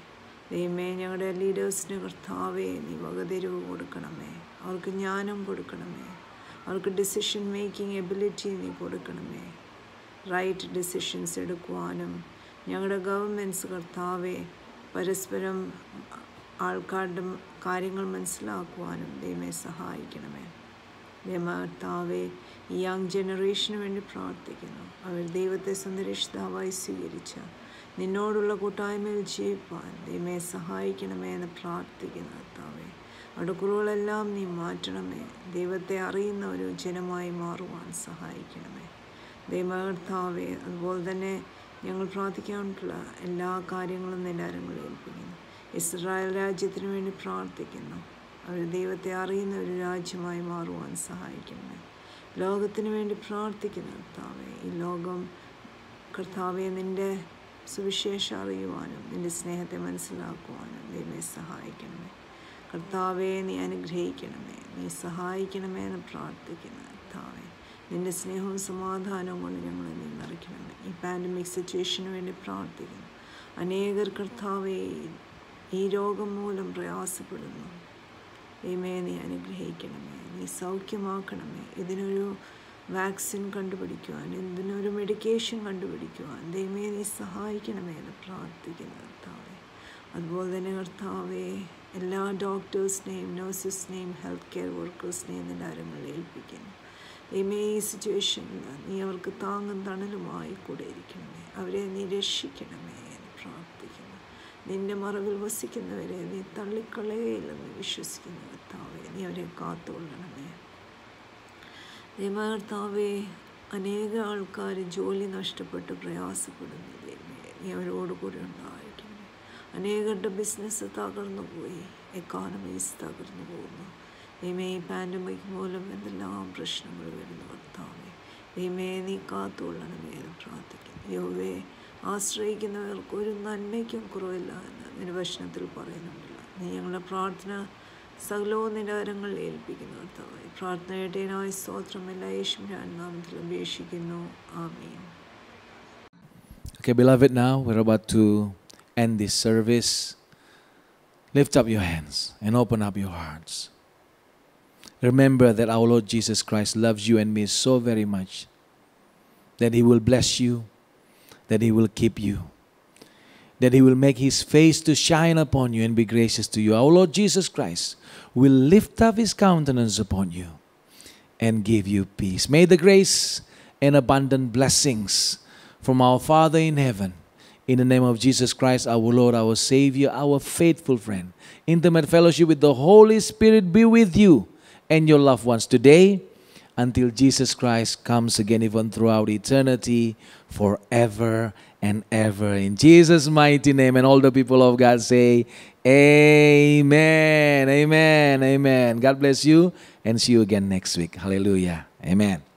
ദൈവമേ, ഞങ്ങളുടെ ലീഡേഴ്സിന് കർത്താവേ നീ വകതിരിവ് കൊടുക്കണമേ. അവർക്ക് ജ്ഞാനം കൊടുക്കണമേ. അവർക്ക് ഡിസിഷൻ മേക്കിംഗ് എബിലിറ്റി നീ കൊടുക്കണമേ. റൈറ്റ് ഡിസിഷൻസ് എടുക്കുവാനും ഞങ്ങളുടെ ഗവൺമെൻറ്റ്സ് കർത്താവേ പരസ്പരം ആൾക്കാരുടെ കാര്യങ്ങൾ മനസ്സിലാക്കുവാനും ദൈവമേ സഹായിക്കണമേ. ദൈവകർത്താവേ, ഈ യങ് ജനറേഷന് വേണ്ടി പ്രാർത്ഥിക്കുന്നു. അവർ ദൈവത്തെ സുന്ദരിഷ്ഠാവായി സ്വീകരിച്ച് നിന്നോടുള്ള കൂട്ടായ്മയിൽ ജീവിപ്പാൻ ദൈവമേ സഹായിക്കണമേ എന്ന് പ്രാർത്ഥിക്കുന്നു കർത്താവേ. അവരുടെ കുറവുകളെല്ലാം നീ മാറ്റണമേ. ദൈവത്തെ അറിയുന്ന ഒരു ജനമായി മാറുവാൻ സഹായിക്കണമേ ദൈവകർത്താവേ. അതുപോലെ തന്നെ ഞങ്ങൾ പ്രാർത്ഥിക്കാനുള്ള എല്ലാ കാര്യങ്ങളും നിലാരങ്ങളിൽ ഏൽപ്പിക്കുന്നു. ഇസ്രായേൽ രാജ്യത്തിന് വേണ്ടി പ്രാർത്ഥിക്കുന്നു. അവർ ദൈവത്തെ അറിയുന്ന ഒരു രാജ്യമായി മാറുവാൻ സഹായിക്കണമേ. ലോകത്തിന് വേണ്ടി പ്രാർത്ഥിക്കുന്നു കർത്താവേ. ഈ ലോകം കർത്താവെ നിൻ്റെ സുവിശേഷം അറിയുവാനും നിൻ്റെ സ്നേഹത്തെ മനസ്സിലാക്കുവാനും ദൈവമേ സഹായിക്കണമേ കർത്താവെ. നീ അനുഗ്രഹിക്കണമേ, നീ സഹായിക്കണമേ എന്ന് പ്രാർത്ഥിക്കുന്നു കർത്താവെ. നിൻ്റെ സ്നേഹവും സമാധാനവും കൊണ്ട് ഞങ്ങളെ നീ നിറയ്ക്കണമേ. ഈ പാൻഡമിക് സിറ്റുവേഷന് വേണ്ടി പ്രാർത്ഥിക്കുന്നു. അനേകർ കർത്താവെ ഈ രോഗം മൂലം പ്രയാസപ്പെടുന്നു. ദൈവമേ നീ അനുഗ്രഹിക്കണമേ, നീ സൗഖ്യമാക്കണമേ. ഇതിനൊരു വാക്സിൻ കണ്ടുപിടിക്കുവാൻ, ഇതിനൊരു മെഡിക്കേഷൻ കണ്ടുപിടിക്കുവാൻ ദൈവമേ നീ സഹായിക്കണമേ എന്ന് പ്രാർത്ഥിക്കുന്നു കർത്താവേ. അതുപോലെ തന്നെ കർത്താവേ, എല്ലാ ഡോക്ടേഴ്സിനെയും നഴ്സസിനെയും ഹെൽത്ത് കെയർ വർക്കേഴ്സിനെയും നിൻ്റെ കരങ്ങളിൽ ഏൽപ്പിക്കുന്നു. ദൈവമേ, ഈ സിറ്റുവേഷനിൽ നീ അവർക്ക് താങ്ങും തണലുമായി കൂടെ ഇരിക്കണമേ. അവരെ നീ രക്ഷിക്കണമേ എന്ന് പ്രാർത്ഥിക്കുന്നു. നിൻ്റെ മറവിൽ വസിക്കുന്നവരെ നീ തള്ളിക്കളയില്ലെന്ന് വിശ്വസിക്കുന്ന കർത്താവേ, നീ അവരെ കാത്തുകൊള്ളണമേ. ദൈവകർത്താവേ, അനേക ആൾക്കാർ ജോലി നഷ്ടപ്പെട്ട് പ്രയാസപ്പെടുന്നു. ദൈവമേ നീ അവരോട് കൂടെ ഉണ്ടായിരിക്കണമേ. അനേകരുടെ ബിസിനസ് തകർന്നു പോയി, എക്കോണമീസ് തകർന്നു പോകുന്നു. ദൈവമേ, ഈ പാൻഡമിക് മൂലം എന്തെല്ലാം പ്രശ്നങ്ങൾ വരുന്നു കർത്താവേ. ദൈവമേ നീ കാത്തുകൊള്ളണമേ എന്ന് പ്രാർത്ഥിക്കുന്നു. യഹോവേ, ആശ്രയിക്കുന്നവർക്ക് ഒരു നന്മയ്ക്കും കുറവില്ല എന്ന് നിന്റെ വചനത്തിൽ പറയുന്നുണ്ടല്ലോ. നീ ഞങ്ങളുടെ പ്രാർത്ഥന സകലവും നിന്റെ കരങ്ങളിൽ ഏൽപ്പിക്കുന്നു കർത്താവേ. പ്രാർത്ഥന കേട്ടതിനായി സ്തോത്രം. എല്ലാ യേശുവിന്റെ നാമത്തിൽ അപേക്ഷിക്കുന്നു. ആമേൻ. Okay, beloved, now we're about to end this service. Lift up your hands and open up your hearts. Remember that our Lord Jesus Christ loves you and me so very much that He will bless you, that He will keep you, that He will make His face to shine upon you and be gracious to you. Our Lord Jesus Christ will lift up His countenance upon you and give you peace. May the grace and abundant blessings from our Father in heaven, In the name of Jesus Christ, our Lord, our Savior, our faithful friend. Intimate fellowship with the Holy Spirit be with you and your loved ones today until Jesus Christ comes again, even throughout eternity, forever and ever. In Jesus' mighty name, and all the people of God say, Amen, amen, amen. God bless you, and see you again next week. Hallelujah. Amen.